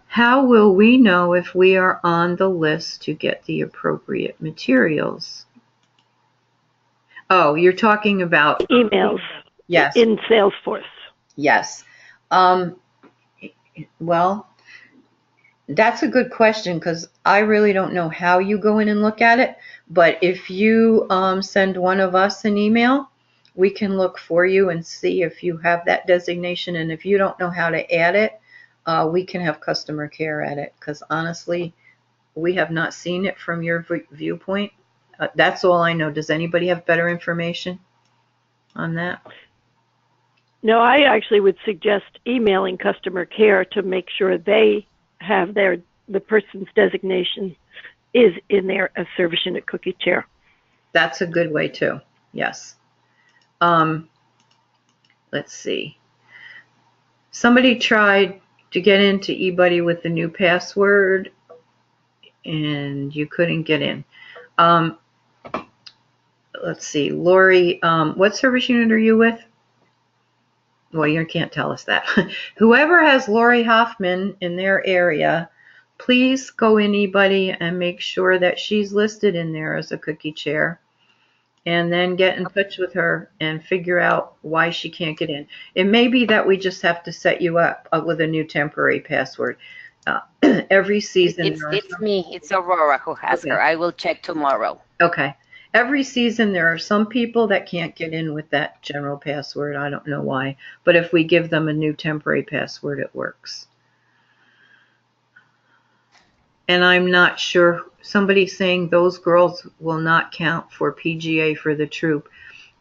How will we know if we are on the list to get the appropriate materials? Oh, you're talking about emails. Yes. In Salesforce. Yes. Well, that's a good question because I really don't know how you go in and look at it. But if you send one of us an email, we can look for you and see if you have that designation. And if you don't know how to add it, we can have customer care at it because honestly, we have not seen it from your viewpoint. That's all I know. Does anybody have better information on that? No, I actually would suggest emailing customer care to make sure they have the person's designation is in there as service unit cookie chair. That's a good way too. Yes. Let's see. Somebody tried to get into eBuddy with the new password and you couldn't get in. Let's see. Lori, what service unit are you with? Well, you can't tell us that. Whoever has Lori Hoffman in their area, please go in eBuddy and make sure that she's listed in there as a cookie chair. And then get in touch with her and figure out why she can't get in. It may be that we just have to set you up with a new temporary password. Every season. It's me. It's Aurora who has her. I will check tomorrow. Okay. Every season there are some people that can't get in with that general password. I don't know why. But if we give them a new temporary password, it works. And I'm not sure. Somebody's saying those girls will not count for PGA for the troop.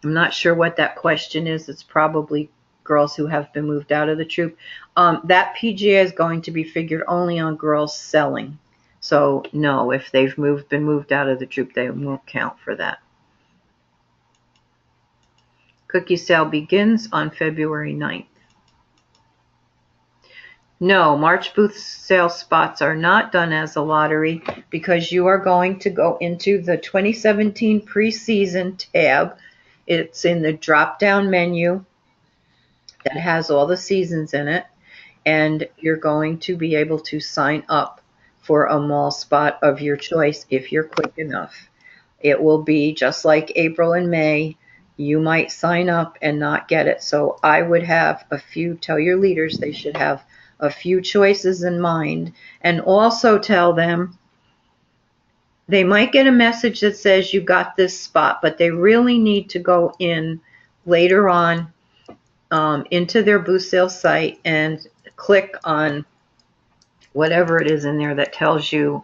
I'm not sure what that question is. It's probably girls who have been moved out of the troop. That PGA is going to be figured only on girls selling. So no, if they've been moved out of the troop, they won't count for that. Cookie sale begins on February 9th. No, March booth sale spots are not done as a lottery because you are going to go into the 2017 preseason tab. It's in the drop-down menu that has all the seasons in it, and you're going to be able to sign up for a mall spot of your choice if you're quick enough. It will be just like April and May. You might sign up and not get it. So I would have tell your leaders they should have a few choices in mind, and also tell them they might get a message that says you got this spot, but they really need to go in later on into their booth sale site and click on whatever it is in there that tells you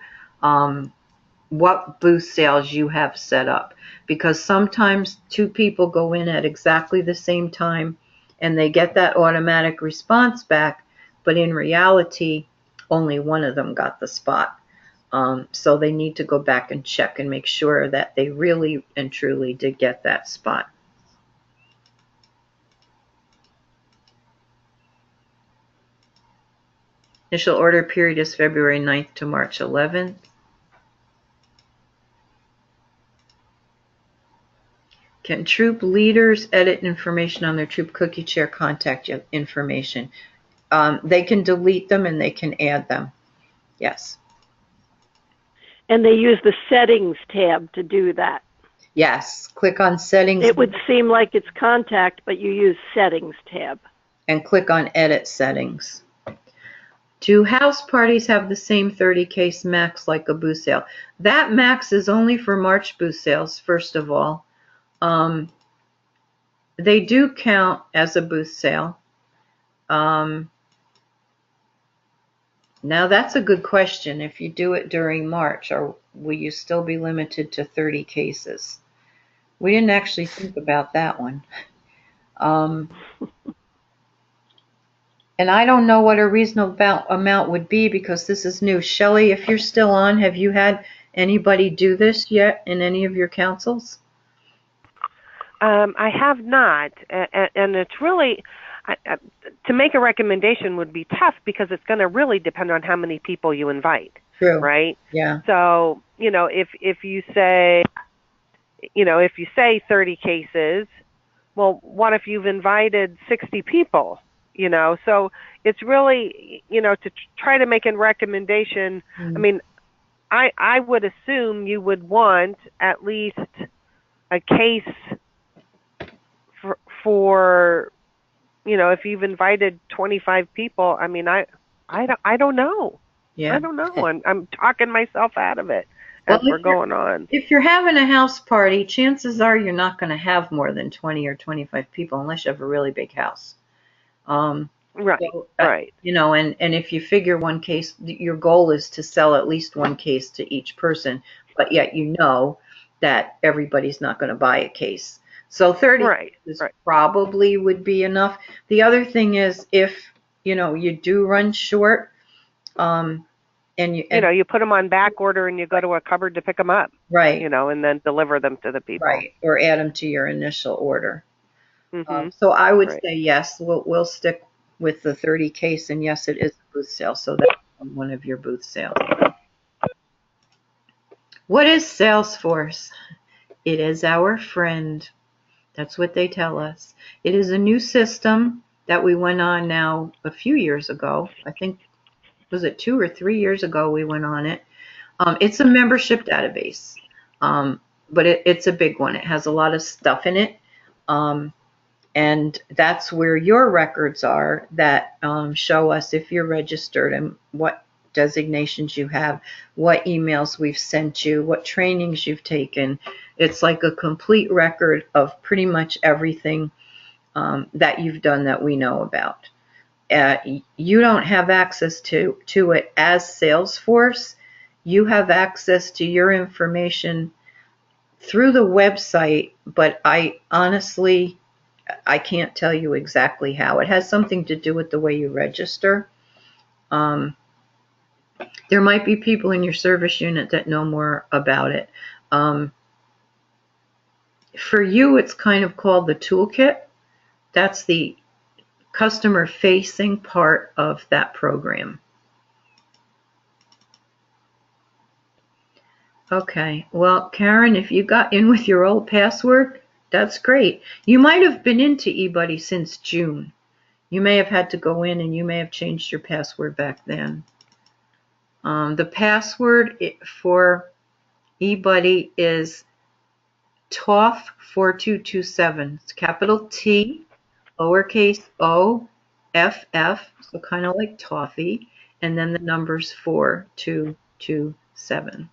what booth sales you have set up. Because sometimes two people go in at exactly the same time and they get that automatic response back, but in reality, only one of them got the spot. So they need to go back and check and make sure that they really and truly did get that spot. Initial order period is February 9th to March 11th. Can troop leaders edit information on their troop cookie chair contact information? They can delete them and they can add them. Yes. And they use the settings tab to do that. Yes. Click on settings. It would seem like it's contact, but you use settings tab. And click on edit settings. Do house parties have the same 30 case max like a booth sale? That max is only for March booth sales, first of all. They do count as a booth sale. Now that's a good question. If you do it during March, or will you still be limited to 30 cases? We didn't actually think about that one. And I don't know what a reasonable amount would be because this is new. Shelley, if you're still on, have you had anybody do this yet in any of your councils? I have not, and it's really, to make a recommendation would be tough because it's going to really depend on how many people you invite. True. Right? Yeah. So, if you say, if you say 30 cases, well, what if you've invited 60 people? So it's really, to try to make a recommendation. I mean, I would assume you would want at least a case for if you've invited 25 people. I mean, I don't know. Yeah. I don't know. I'm talking myself out of it Well, as we're going on. If you're having a house party, chances are you're not going to have more than 20 or 25 people unless you have a really big house. Right. So, right. And if you figure one case, your goal is to sell at least one case to each person, but yet that everybody's not going to buy a case. So 30 cases probably would be enough. The other thing is if, you do run short, and you put them on back order and you go to a cupboard to pick them up. Right. And then deliver them to the people. Right. Or add them to your initial order. Mm-hmm. So I would say yes, we'll stick with the 30 case, and yes, it is a booth sale, so that's one of your booth sales. What is Salesforce? It is our friend. That's what they tell us. It is a new system that we went on now a few years ago. I think, was it 2 or 3 years ago we went on it. It's a membership database, but it's a big one. It has a lot of stuff in it. And that's where your records are that show us if you're registered and what designations you have, what emails we've sent you, what trainings you've taken. It's like a complete record of pretty much everything that you've done that we know about. You don't have access to it as Salesforce. You have access to your information through the website, but I can't tell you exactly how. It has something to do with the way you register. There might be people in your service unit that know more about it. For you, it's kind of called the toolkit. That's the customer-facing part of that program. Okay, well, Karen, if you got in with your old password, that's great. You might have been into eBuddy since June. You may have had to go in and you may have changed your password back then. The password for eBuddy is TOFF4227. It's capital T, lowercase o, FF, so kind of like toffee, and then the numbers 4227.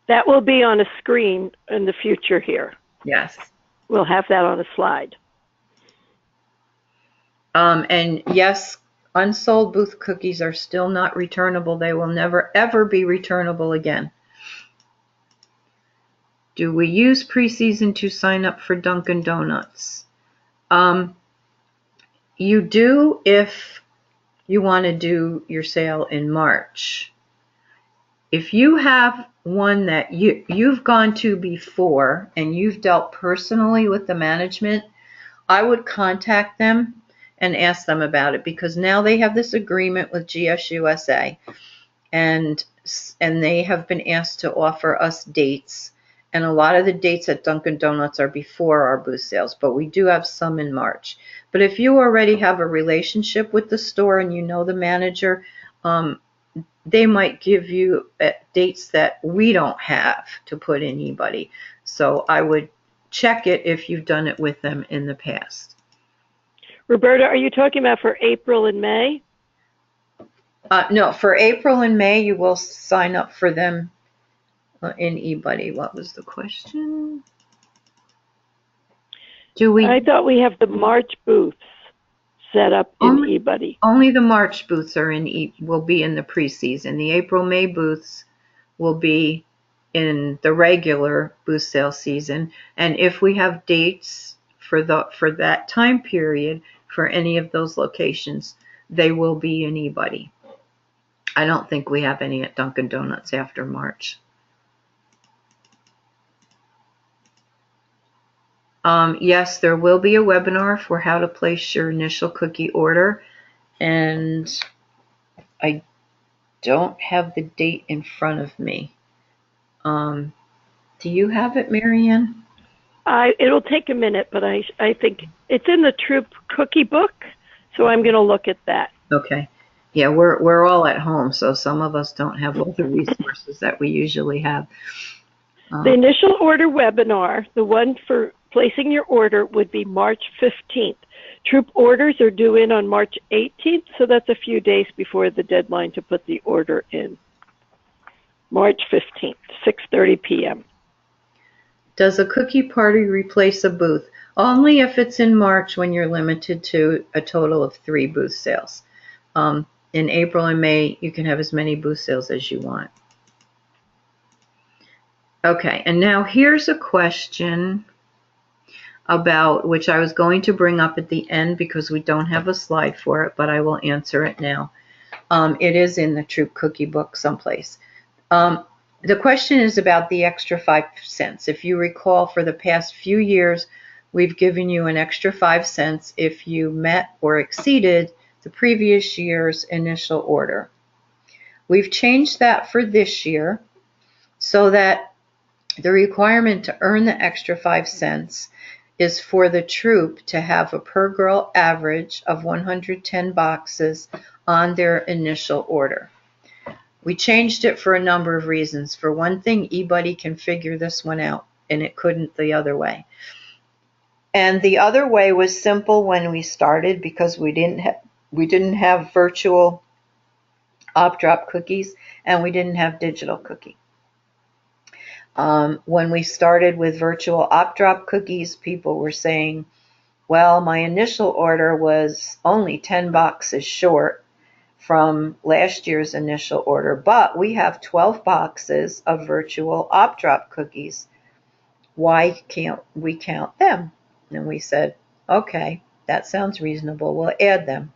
That will be on a screen in the future here. Yes. We'll have that on a slide. And yes, unsold booth cookies are still not returnable. They will never, ever be returnable again. Do we use preseason to sign up for Dunkin' Donuts? You do if you want to do your sale in March. If you have one that you've gone to before and you've dealt personally with the management, I would contact them and ask them about it, because now they have this agreement with GSUSA, and they have been asked to offer us dates, and a lot of the dates at Dunkin' Donuts are before our booth sales, but we do have some in March. But if you already have a relationship with the store and you know the manager, they might give you dates that we don't have to put in eBuddy. So I would check it if you've done it with them in the past. Roberta, are you talking about for April and May? No, for April and May, you will sign up for them in eBuddy. What was the question? I thought we have the March booths set up in eBuddy. Only the March booths will be in the preseason. The April-May booths will be in the regular booth sale season. And if we have dates for that time period for any of those locations, they will be in eBuddy. I don't think we have any at Dunkin' Donuts after March. Yes, there will be a webinar for how to place your initial cookie order, and I don't have the date in front of me. Do you have it, Marianne? It'll take a minute, but I think it's in the Troop cookie book, so I'm going to look at that. Okay. Yeah, we're all at home, so some of us don't have all the resources that we usually have. The initial order webinar, the one for placing your order, would be March 15th. Troop orders are due in on March 18th, so that's a few days before the deadline to put the order in. March 15th, 6:30 p.m. Does a cookie party replace a booth? Only if it's in March, when you're limited to a total of 3 booth sales. In April and May, you can have as many booth sales as you want. Okay, and now here's a question about which I was going to bring up at the end because we don't have a slide for it, but I will answer it now. It is in the Troop Cookie book someplace. The question is about the extra 5 cents. If you recall, for the past few years, we've given you an extra 5 cents if you met or exceeded the previous year's initial order. We've changed that for this year so that the requirement to earn the extra 5 cents is for the troop to have a per girl average of 110 boxes on their initial order. We changed it for a number of reasons. For one thing, eBuddy can figure this one out, and it couldn't the other way. And the other way was simple when we started because we didn't have virtual op-drop cookies, and we didn't have digital cookie. When we started with virtual op-drop cookies, people were saying, well, my initial order was only 10 boxes short from last year's initial order, but we have 12 boxes of virtual op-drop cookies. Why can't we count them? And we said, okay, that sounds reasonable. We'll add them.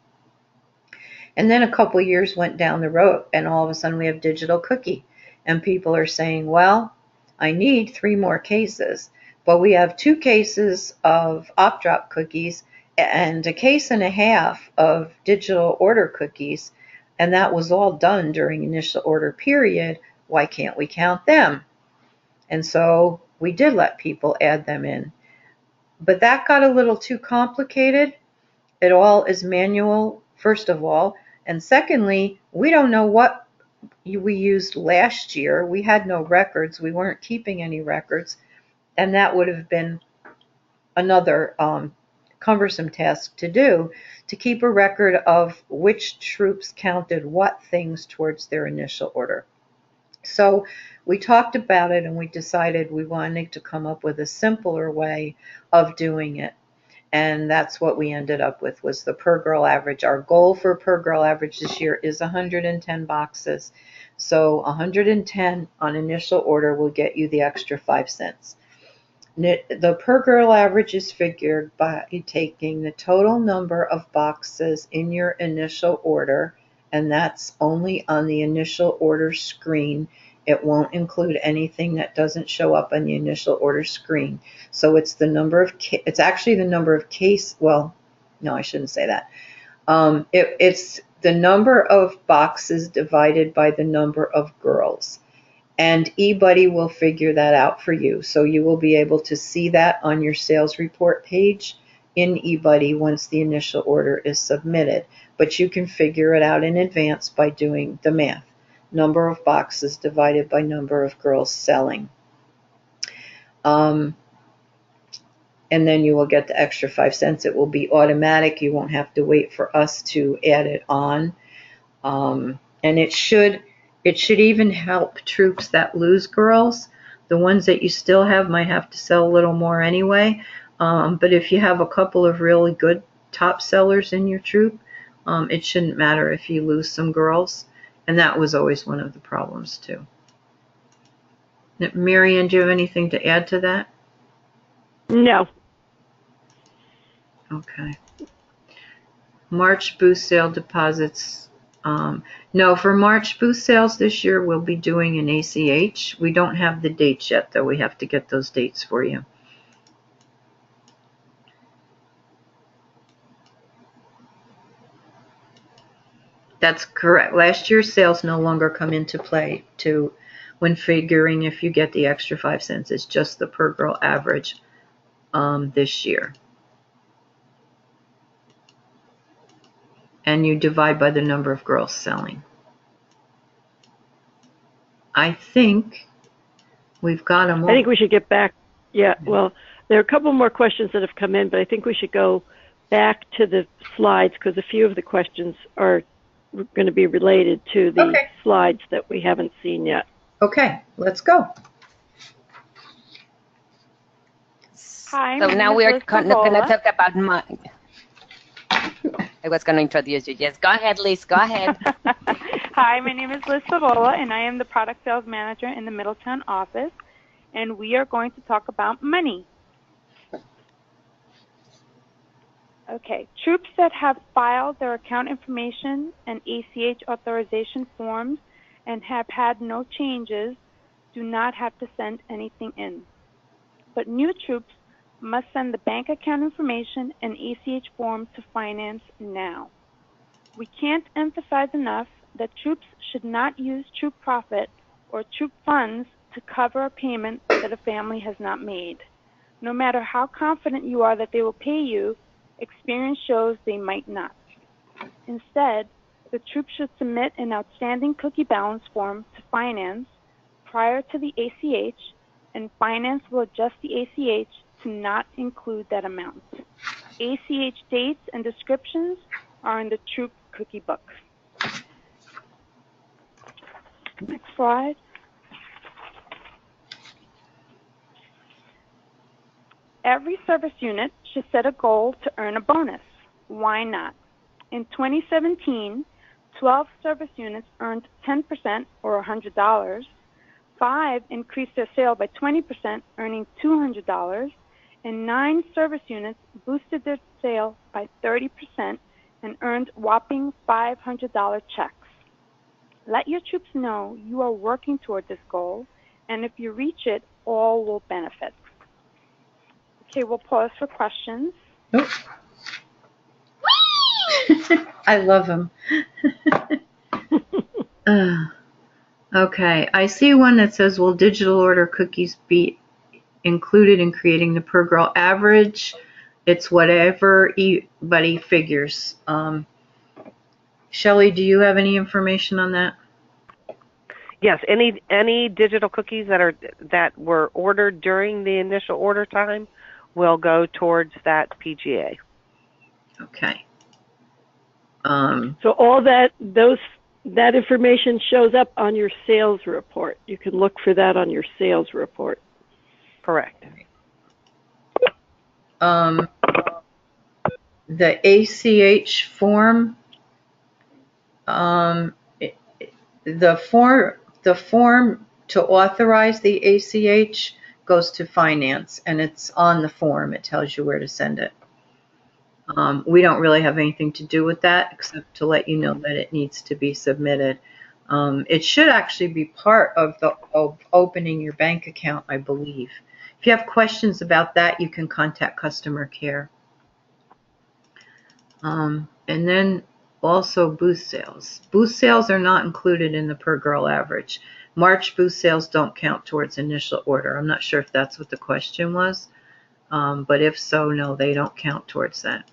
And then a couple years went down the road, and all of a sudden we have digital cookie. And people are saying, well, I need 3 more cases, but we have 2 cases of op-drop cookies and a case and a half of digital order cookies, and that was all done during initial order period. Why can't we count them? And so we did let people add them in. But that got a little too complicated. It all is manual, first of all, and secondly, we don't know what we used last year. We had no records. We weren't keeping any records, and that would have been another cumbersome task to do, to keep a record of which troops counted what things towards their initial order. So we talked about it, and we decided we wanted to come up with a simpler way of doing it. And that's what we ended up with, was the per girl average. Our goal for per girl average this year is 110 boxes. So 110 on initial order will get you the extra 5 cents. The per girl average is figured by taking the total number of boxes in your initial order, and that's only on the initial order screen. It won't include anything that doesn't show up on the initial order screen. So it's the number of, it's actually the number of case, well, no, I shouldn't say that. It's the number of boxes divided by the number of girls. And eBuddy will figure that out for you. So you will be able to see that on your sales report page in eBuddy once the initial order is submitted. But you can figure it out in advance by doing the math. Number of boxes divided by number of girls selling. And then you will get the extra 5 cents. It will be automatic. You won't have to wait for us to add it on. And it should even help troops that lose girls. The ones that you still have might have to sell a little more anyway. But if you have a couple of really good top sellers in your troop, it shouldn't matter if you lose some girls. And that was always one of the problems too. Marianne, do you have anything to add to that? No. Okay. March boost sale deposits. No, for March booth sales this year, we'll be doing an ACH. We don't have the dates yet, though. We have to get those dates for you. That's correct. Last year's sales no longer come into play to when figuring if you get the extra 5 cents. It's just the per girl average this year. And you divide by the number of girls selling. I think we've got them all. I think we should get back. Yeah, well, there are a couple more questions that have come in, but I think we should go back to the slides because a few of the questions are going to be related to the slides that we haven't seen yet. Okay, let's go. Hi, So now we're going to talk about money. I was going to introduce you. Yes, go ahead, Liz. Go ahead. Hi, my name is Liz Savola, and I am the product sales manager in the Middletown office, and we are going to talk about money. Okay, troops that have filed their account information and ACH authorization forms and have had no changes do not have to send anything in. But new troops must send the bank account information and ACH form to finance now. We can't emphasize enough that troops should not use troop profit or troop funds to cover a payment that a family has not made. No matter how confident you are that they will pay you, experience shows they might not. Instead, the troop should submit an outstanding cookie balance form to finance prior to the ACH, and finance will adjust the ACH to not include that amount. ACH dates and descriptions are in the troop cookie book. Next slide. Every service unit should set a goal to earn a bonus. Why not? In 2017, 12 service units earned 10% or $100. 5 increased their sale by 20%, earning $200. And 9 service units boosted their sale by 30% and earned whopping $500 checks. Let your troops know you are working toward this goal, and if you reach it, all will benefit. Okay, we'll pause for questions. Oh. I love them. Okay, I see one that says, will digital order cookies be included in creating the per girl average? It's whatever anybody figures. Shelley, do you have any information on that? Yes, any digital cookies that were ordered during the initial order time will go towards that PGA. Okay. So all that information shows up on your sales report. You can look for that on your sales report. Correct. The ACH form, the form to authorize the ACH goes to finance, and it's on the form. It tells you where to send it. We don't really have anything to do with that except to let you know that it needs to be submitted. It should actually be part of opening your bank account, I believe. If you have questions about that, you can contact customer care. And then also booth sales. Booth sales are not included in the per girl average. March booth sales don't count towards initial order. I'm not sure if that's what the question was, but if so, no, they don't count towards that.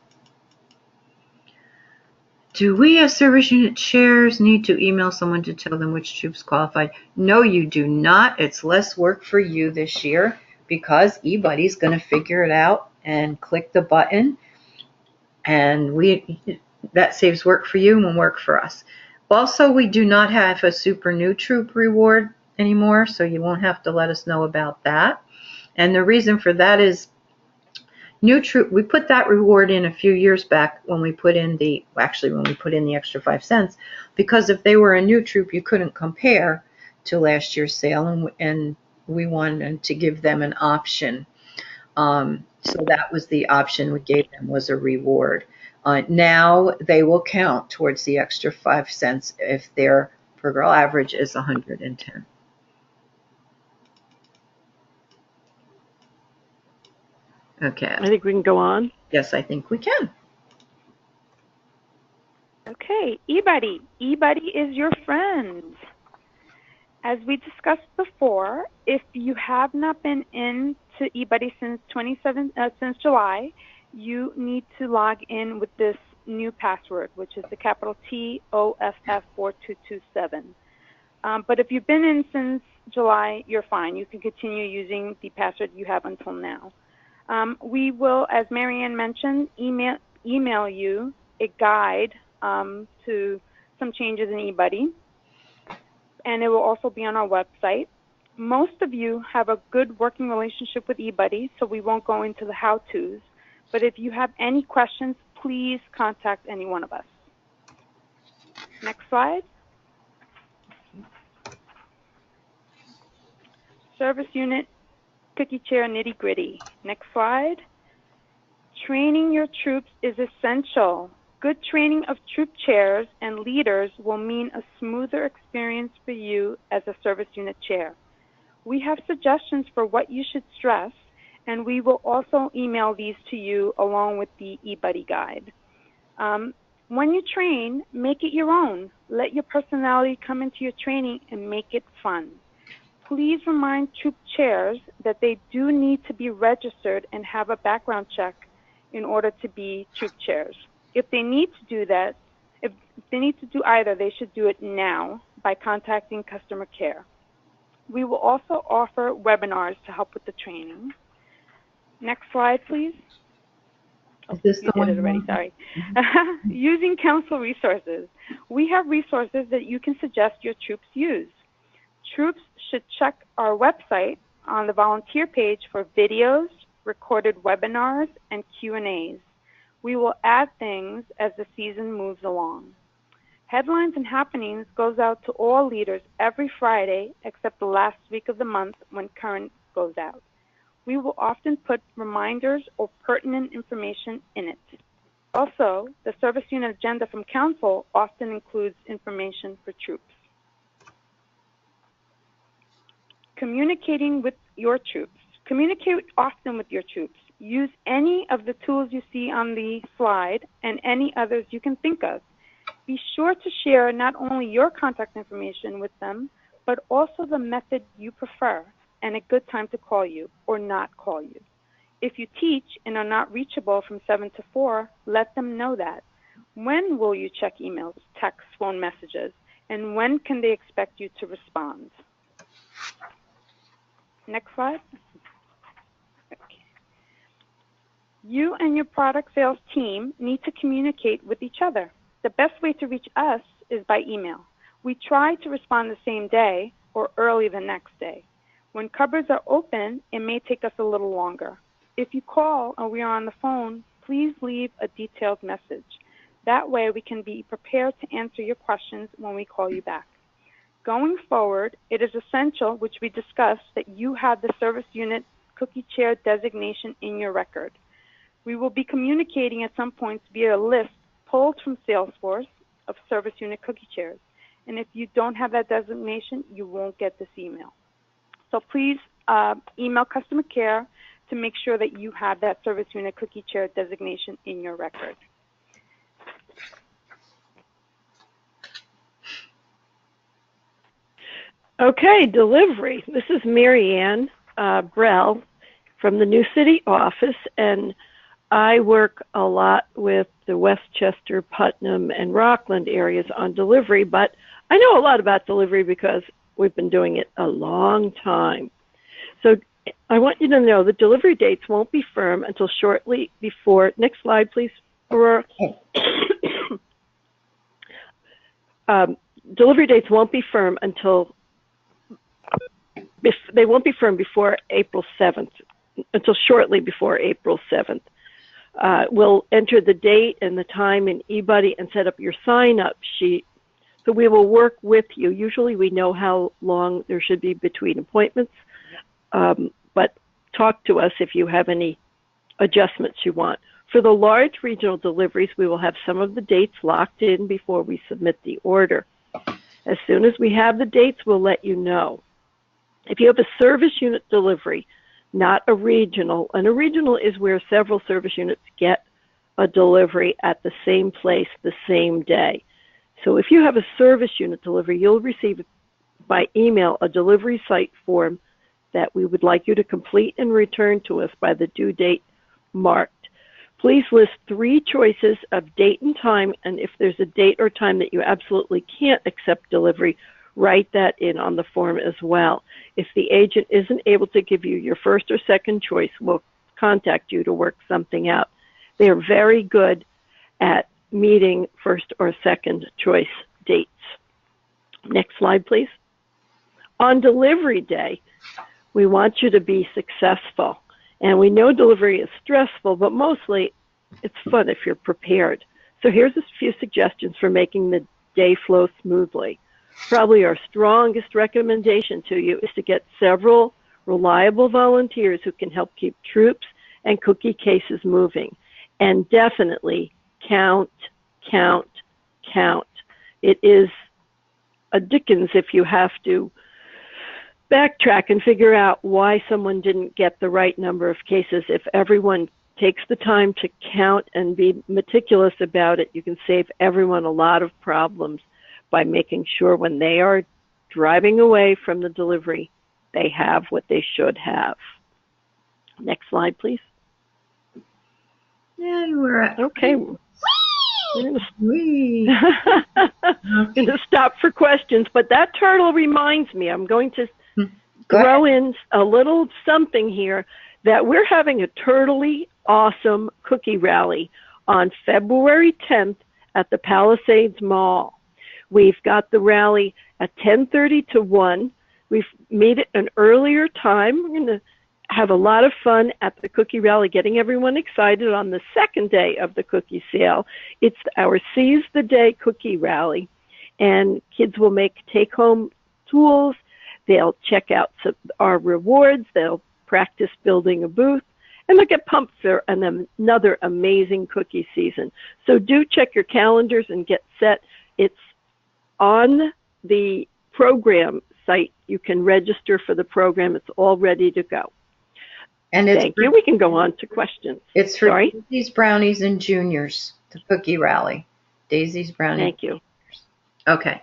Do we as service unit chairs need to email someone to tell them which troops qualified? No, you do not. It's less work for you this year because eBuddy's going to figure it out and click the button, and that saves work for you and work for us. Also, we do not have a super new troop reward anymore, so you won't have to let us know about that. And the reason for that is new troop, we put that reward in a few years back when we put in the extra 5 cents, because if they were a new troop, you couldn't compare to last year's sale, and we wanted to give them an option. So that was the option we gave them, was a reward. Now they will count towards the extra 5 cents if their per girl average is 110. Okay. I think we can go on. Yes, I think we can. Okay, eBuddy. eBuddy is your friend. As we discussed before, if you have not been into eBuddy since July, you need to log in with this new password, which is the capital TOFF4227. But if you've been in since July, you're fine. You can continue using the password you have until now. We will, as Marianne mentioned, email you a guide to some changes in eBuddy, and it will also be on our website. Most of you have a good working relationship with eBuddy, so we won't go into the how-tos. But if you have any questions, please contact any one of us. Next slide. Service unit, cookie chair, nitty-gritty. Next slide. Training your troops is essential. Good training of troop chairs and leaders will mean a smoother experience for you as a service unit chair. We have suggestions for what you should stress, and we will also email these to you along with the eBuddy guide. When you train, make it your own. Let your personality come into your training and make it fun. Please remind troop chairs that they do need to be registered and have a background check in order to be troop chairs. If they need to do that, if they need to do either, they should do it now by contacting customer care. We will also offer webinars to help with the training. Next slide, please. Oh, Is this you did it already, sorry. Using council resources. We have resources that you can suggest your troops use. Troops should check our website on the volunteer page for videos, recorded webinars, and Q&As. We will add things as the season moves along. Headlines and Happenings goes out to all leaders every Friday except the last week of the month when Current goes out. We will often put reminders or pertinent information in it. Also, the service unit agenda from Council often includes information for troops. Communicating with your troops. Communicate often with your troops. Use any of the tools you see on the slide and any others you can think of. Be sure to share not only your contact information with them, but also the method you prefer and a good time to call you or not call you. If you teach and are not reachable from 7 to 4, let them know that. When will you check emails, texts, phone messages, and when can they expect you to respond? Next slide. Okay. You and your product sales team need to communicate with each other. The best way to reach us is by email. We try to respond the same day or early the next day. When cupboards are open, it may take us a little longer. If you call and we are on the phone, please leave a detailed message. That way we can be prepared to answer your questions when we call you back. Going forward, it is essential, which we discussed, that you have the service unit cookie chair designation in your record. We will be communicating at some points via a list pulled from Salesforce of service unit cookie chairs. And if you don't have that designation, you won't get this email. So please email customer care to make sure that you have that service unit cookie chair designation in your record. Okay, delivery. This is Marianne Brell from the New City office, and I work a lot with the Westchester, Putnam, and Rockland areas on delivery, but I know a lot about delivery because we've been doing it a long time. So I want you to know the delivery dates won't be firm until shortly before, next slide please, Aurora. Delivery dates won't be firm until, they won't be firm before April 7th, until shortly before April 7th. We'll enter the date and the time in eBuddy and set up your sign-up sheet. So we will work with you. Usually we know how long there should be between appointments, but talk to us if you have any adjustments you want. For the large regional deliveries, we will have some of the dates locked in before we submit the order. As soon as we have the dates, we'll let you know. If you have a service unit delivery, not a regional, and a regional is where several service units get a delivery at the same place the same day. So if you have a service unit delivery, you'll receive by email a delivery site form that we would like you to complete and return to us by the due date marked. Please list 3 choices of date and time, and if there's a date or time that you absolutely can't accept delivery, write that in on the form as well. If the agent isn't able to give you your first or second choice, we'll contact you to work something out. They are very good at meeting first or second choice dates. Next slide, please. On delivery day, we want you to be successful. And we know delivery is stressful, but mostly it's fun if you're prepared. So here's a few suggestions for making the day flow smoothly. Probably our strongest recommendation to you is to get several reliable volunteers who can help keep troops and cookie cases moving. And definitely count, count, count. It is a Dickens if you have to backtrack and figure out why someone didn't get the right number of cases. If everyone takes the time to count and be meticulous about it, you can save everyone a lot of problems by making sure when they are driving away from the delivery, they have what they should have. Next slide, please. Yeah, we're at. Okay. Whee. I'm going to stop for questions, but that turtle reminds me, I'm going to Go throw ahead. in a little something here, that we're having a totally awesome cookie rally on February 10th at the Palisades Mall. We've got the rally at 10:30 to 1. We've made it an earlier time. We're going to have a lot of fun at the cookie rally, getting everyone excited on the second day of the cookie sale. It's our Seize the Day cookie rally, and kids will make take-home tools. They'll check out our rewards. They'll practice building a booth, and they'll get pumped for another amazing cookie season. So do check your calendars and get set. It's on the program site. You can register for the program. It's all ready to go. And it's Thank you. We can go on to questions. It's for Sorry? Daisy's Brownies and Juniors, the cookie rally. Daisy's Brownies. Thank you. Okay.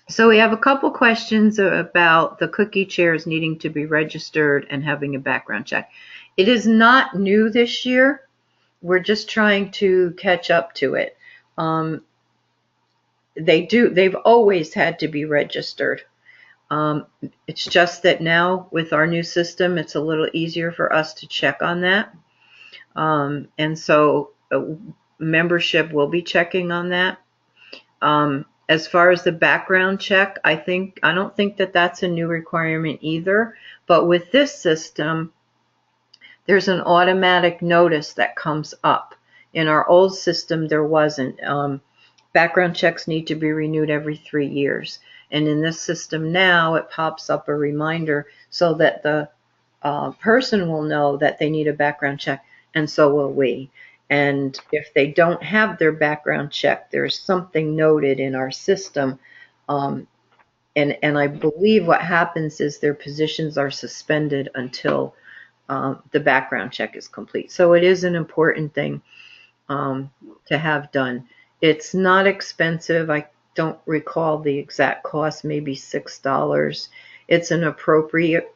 So we have a couple questions about the cookie chairs needing to be registered and having a background check. It is not new this year. We're just trying to catch up to it. They've always had to be registered. It's just that now with our new system, it's a little easier for us to check on that. And so membership will be checking on that. As far as the background check, I don't think that that's a new requirement either. But with this system, there's an automatic notice that comes up. In our old system, there wasn't. Background checks need to be renewed every 3 years. And in this system now, it pops up a reminder so that the person will know that they need a background check, and so will we. And if they don't have their background check, there's something noted in our system. And I believe what happens is their positions are suspended until the background check is complete. So it is an important thing to have done. It's not expensive. I don't recall the exact cost, maybe $6. It's an appropriate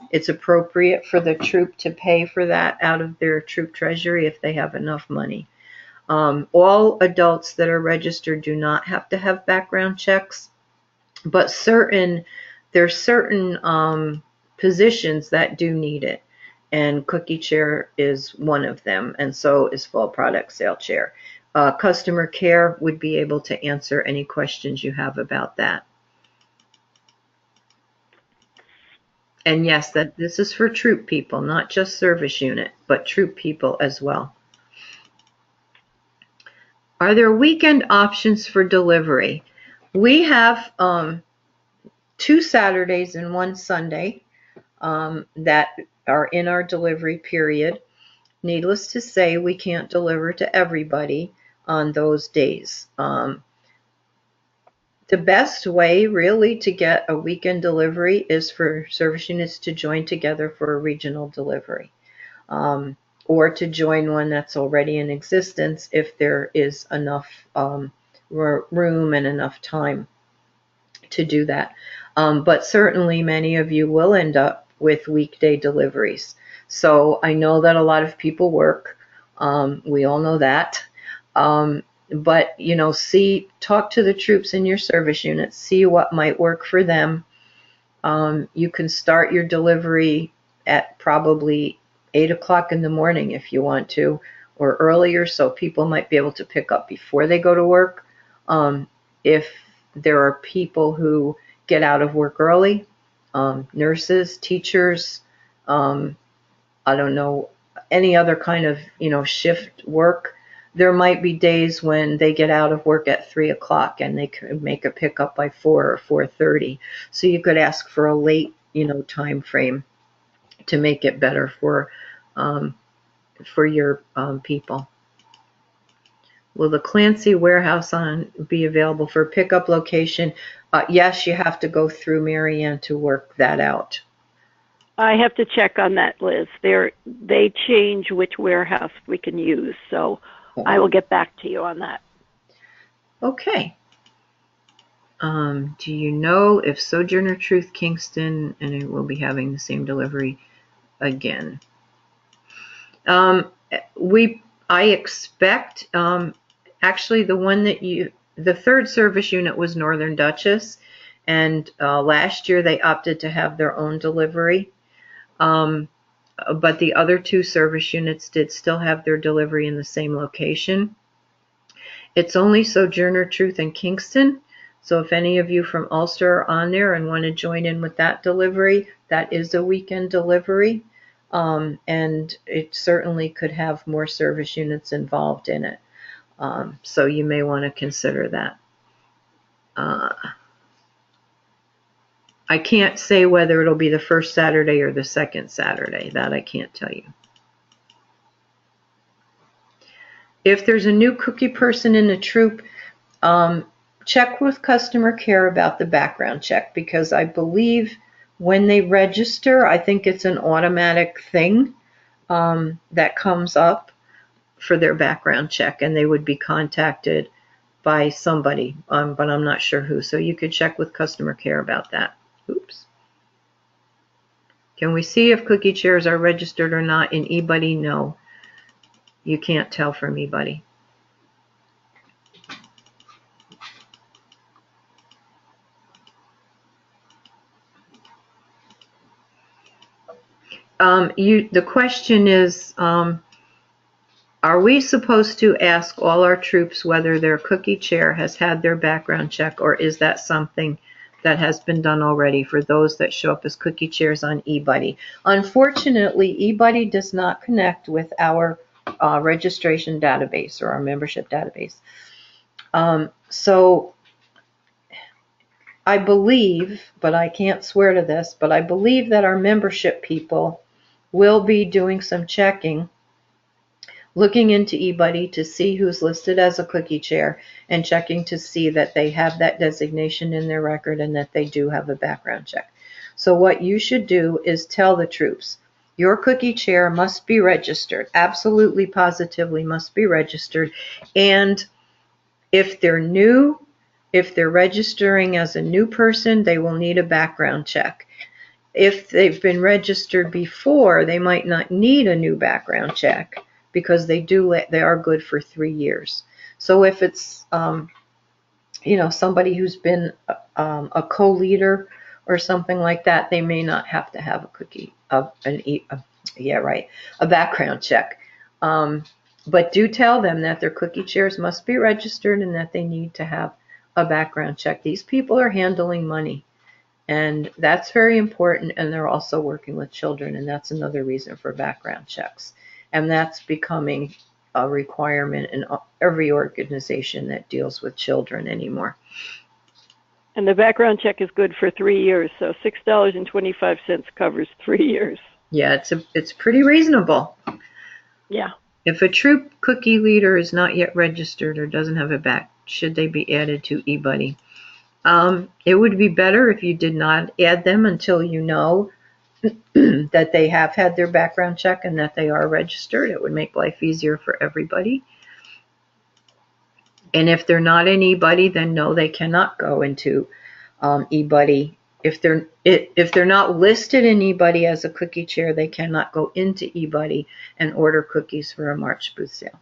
it's appropriate for the troop to pay for that out of their troop treasury if they have enough money. All adults that are registered do not have to have background checks, but there's certain positions that do need it, and cookie chair is one of them, and so is fall product sale chair. Customer care would be able to answer any questions you have about that. And yes, that this is for troop people, not just service unit, but troop people as well. Are there weekend options for delivery? We have 2 Saturdays and 1 Sunday that are in our delivery period. Needless to say, we can't deliver to everybody on those days. The best way really to get a weekend delivery is for service units to join together for a regional delivery, or to join one that's already in existence if there is enough room and enough time. to do that. But certainly many of you will end up with weekday deliveries. So I know that a lot of people work. We all know that. But, talk to the troops in your service units, see what might work for them. You can start your delivery at probably 8 o'clock in the morning if you want to, or earlier, so people might be able to pick up before they go to work. If there are people who get out of work early, nurses, teachers, I don't know, any other kind of, shift work, there might be days when they get out of work at 3 o'clock and they could make a pickup by 4 or 4:30. So you could ask for a late, time frame to make it better for your people. Will the Clancy warehouse be available for pickup location? Yes, you have to go through Marianne to work that out. I have to check on that, Liz. They change which warehouse we can use, so I will get back to you on that. Okay. Do you know if Sojourner Truth Kingston and it will be having the same delivery again? I expect, actually the third service unit was Northern Duchess, and last year they opted to have their own delivery. But the other two service units did still have their delivery in the same location. It's only Sojourner Truth and Kingston. So if any of you from Ulster are on there and want to join in with that delivery, that is a weekend delivery. And it certainly could have more service units involved in it. So you may want to consider that. I can't say whether it'll be the first Saturday or the second Saturday. That I can't tell you. If there's a new cookie person in the troop, check with customer care about the background check, because I believe when they register, I think it's an automatic thing that comes up for their background check, and they would be contacted by somebody, but I'm not sure who. So you could check with customer care about that. Oops. Can we see if cookie chairs are registered or not in eBuddy? No. You can't tell from eBuddy. The question is, are we supposed to ask all our troops whether their cookie chair has had their background check, or is that something that has been done already for those that show up as cookie chairs on eBuddy? Unfortunately, eBuddy does not connect with our registration database or our membership database. So I believe, but I can't swear to this, but I believe that our membership people will be doing some checking, looking into eBuddy to see who's listed as a cookie chair and checking to see that they have that designation in their record and that they do have a background check. So what you should do is tell the troops, your cookie chair must be registered, absolutely positively must be registered. And if they're new, if they're registering as a new person, they will need a background check. If they've been registered before, they might not need a new background check, because they are good for 3 years. So if it's somebody who's been a co-leader or something like that, they may not have to have a background check. But do tell them that their cookie chairs must be registered and that they need to have a background check. These people are handling money, and that's very important, and they're also working with children, and that's another reason for background checks. And that's becoming a requirement in every organization that deals with children anymore. And the background check is good for 3 years, so $6.25 covers 3 years. Yeah, it's pretty reasonable. Yeah. If a troop cookie leader is not yet registered or doesn't have a back, should they be added to eBuddy? It would be better if you did not add them until you know that they have had their background check and that they are registered. It would make life easier for everybody. And if they're not in eBuddy, then no, they cannot go into eBuddy. If they're not listed in eBuddy as a cookie chair, they cannot go into eBuddy and order cookies for a March booth sale.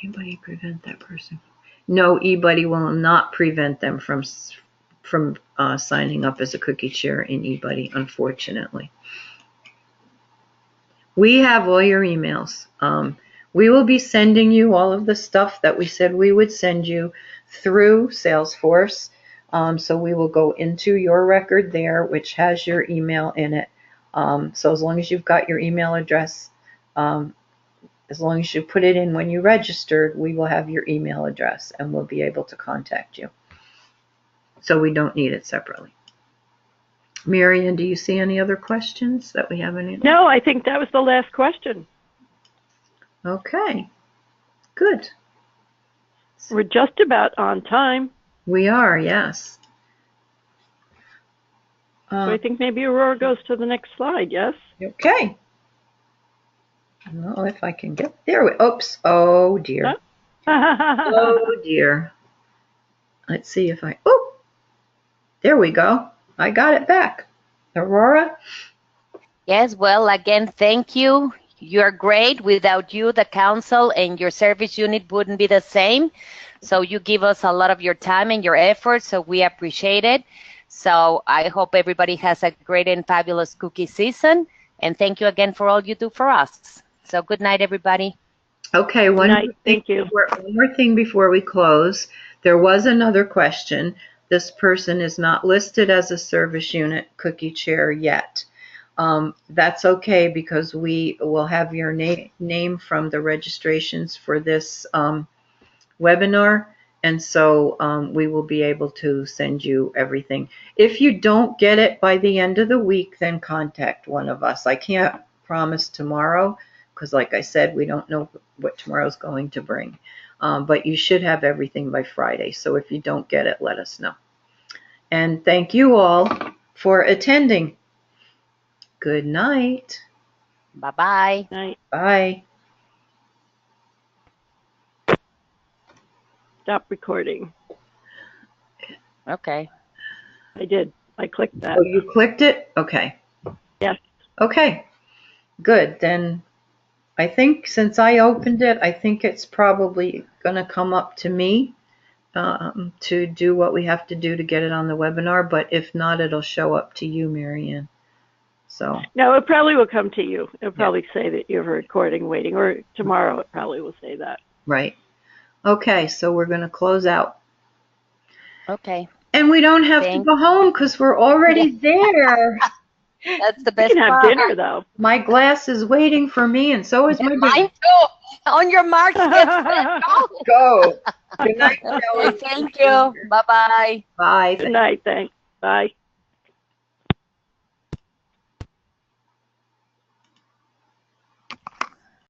eBuddy prevent that person? No, eBuddy will not prevent them from signing up as a cookie chair in eBuddy, unfortunately. We have all your emails. We will be sending you all of the stuff that we said we would send you through Salesforce. So we will go into your record there, which has your email in it. So as long as you've got your email address, as long as you put it in when you registered, we will have your email address and we'll be able to contact you. So we don't need it separately. Marian, do you see any other questions that we haven't? No, I think that was the last question. Okay, good. We're just about on time. We are, yes. So I think maybe Aurora goes to the next slide, yes? Okay. I don't know if I can get there. Oops. Oh, dear. Oh, dear. Let's see if oh, there we go. I got it back. Aurora? Yes, well, again, thank you. You're great. Without you, the council and your service unit wouldn't be the same. So you give us a lot of your time and your effort, so we appreciate it. So I hope everybody has a great and fabulous cookie season. And thank you again for all you do for us. So good night, everybody. Okay, one more thing before we close. There was another question. This person is not listed as a service unit cookie chair yet. That's okay because we will have your name from the registrations for this webinar, and so we will be able to send you everything. If you don't get it by the end of the week, then contact one of us. I can't promise tomorrow because, like I said, we don't know what tomorrow's going to bring. But you should have everything by Friday. So if you don't get it, let us know. And thank you all for attending. Good night. Bye-bye. Night. Bye. Stop recording. Okay. I did. I clicked that. Oh, you clicked it? Okay. Yes. Okay. Good. Then I think since I opened it, I think it's probably going to come up to me to do what we have to do to get it on the webinar. But if not, it'll show up to you, Marianne. So. No, it probably will come to you. It'll probably say that you have a recording waiting, or tomorrow it probably will say that. Right. Okay, so we're going to close out. Okay. And we don't have to go home because we're already there. That's the best part. We can have dinner, though. My glass is waiting for me, and so is my dinner. Mine too. On your marks, get set, go. Go. Good night, Shelley. Thank you. Bye-bye. Bye. Good night, thanks. Bye.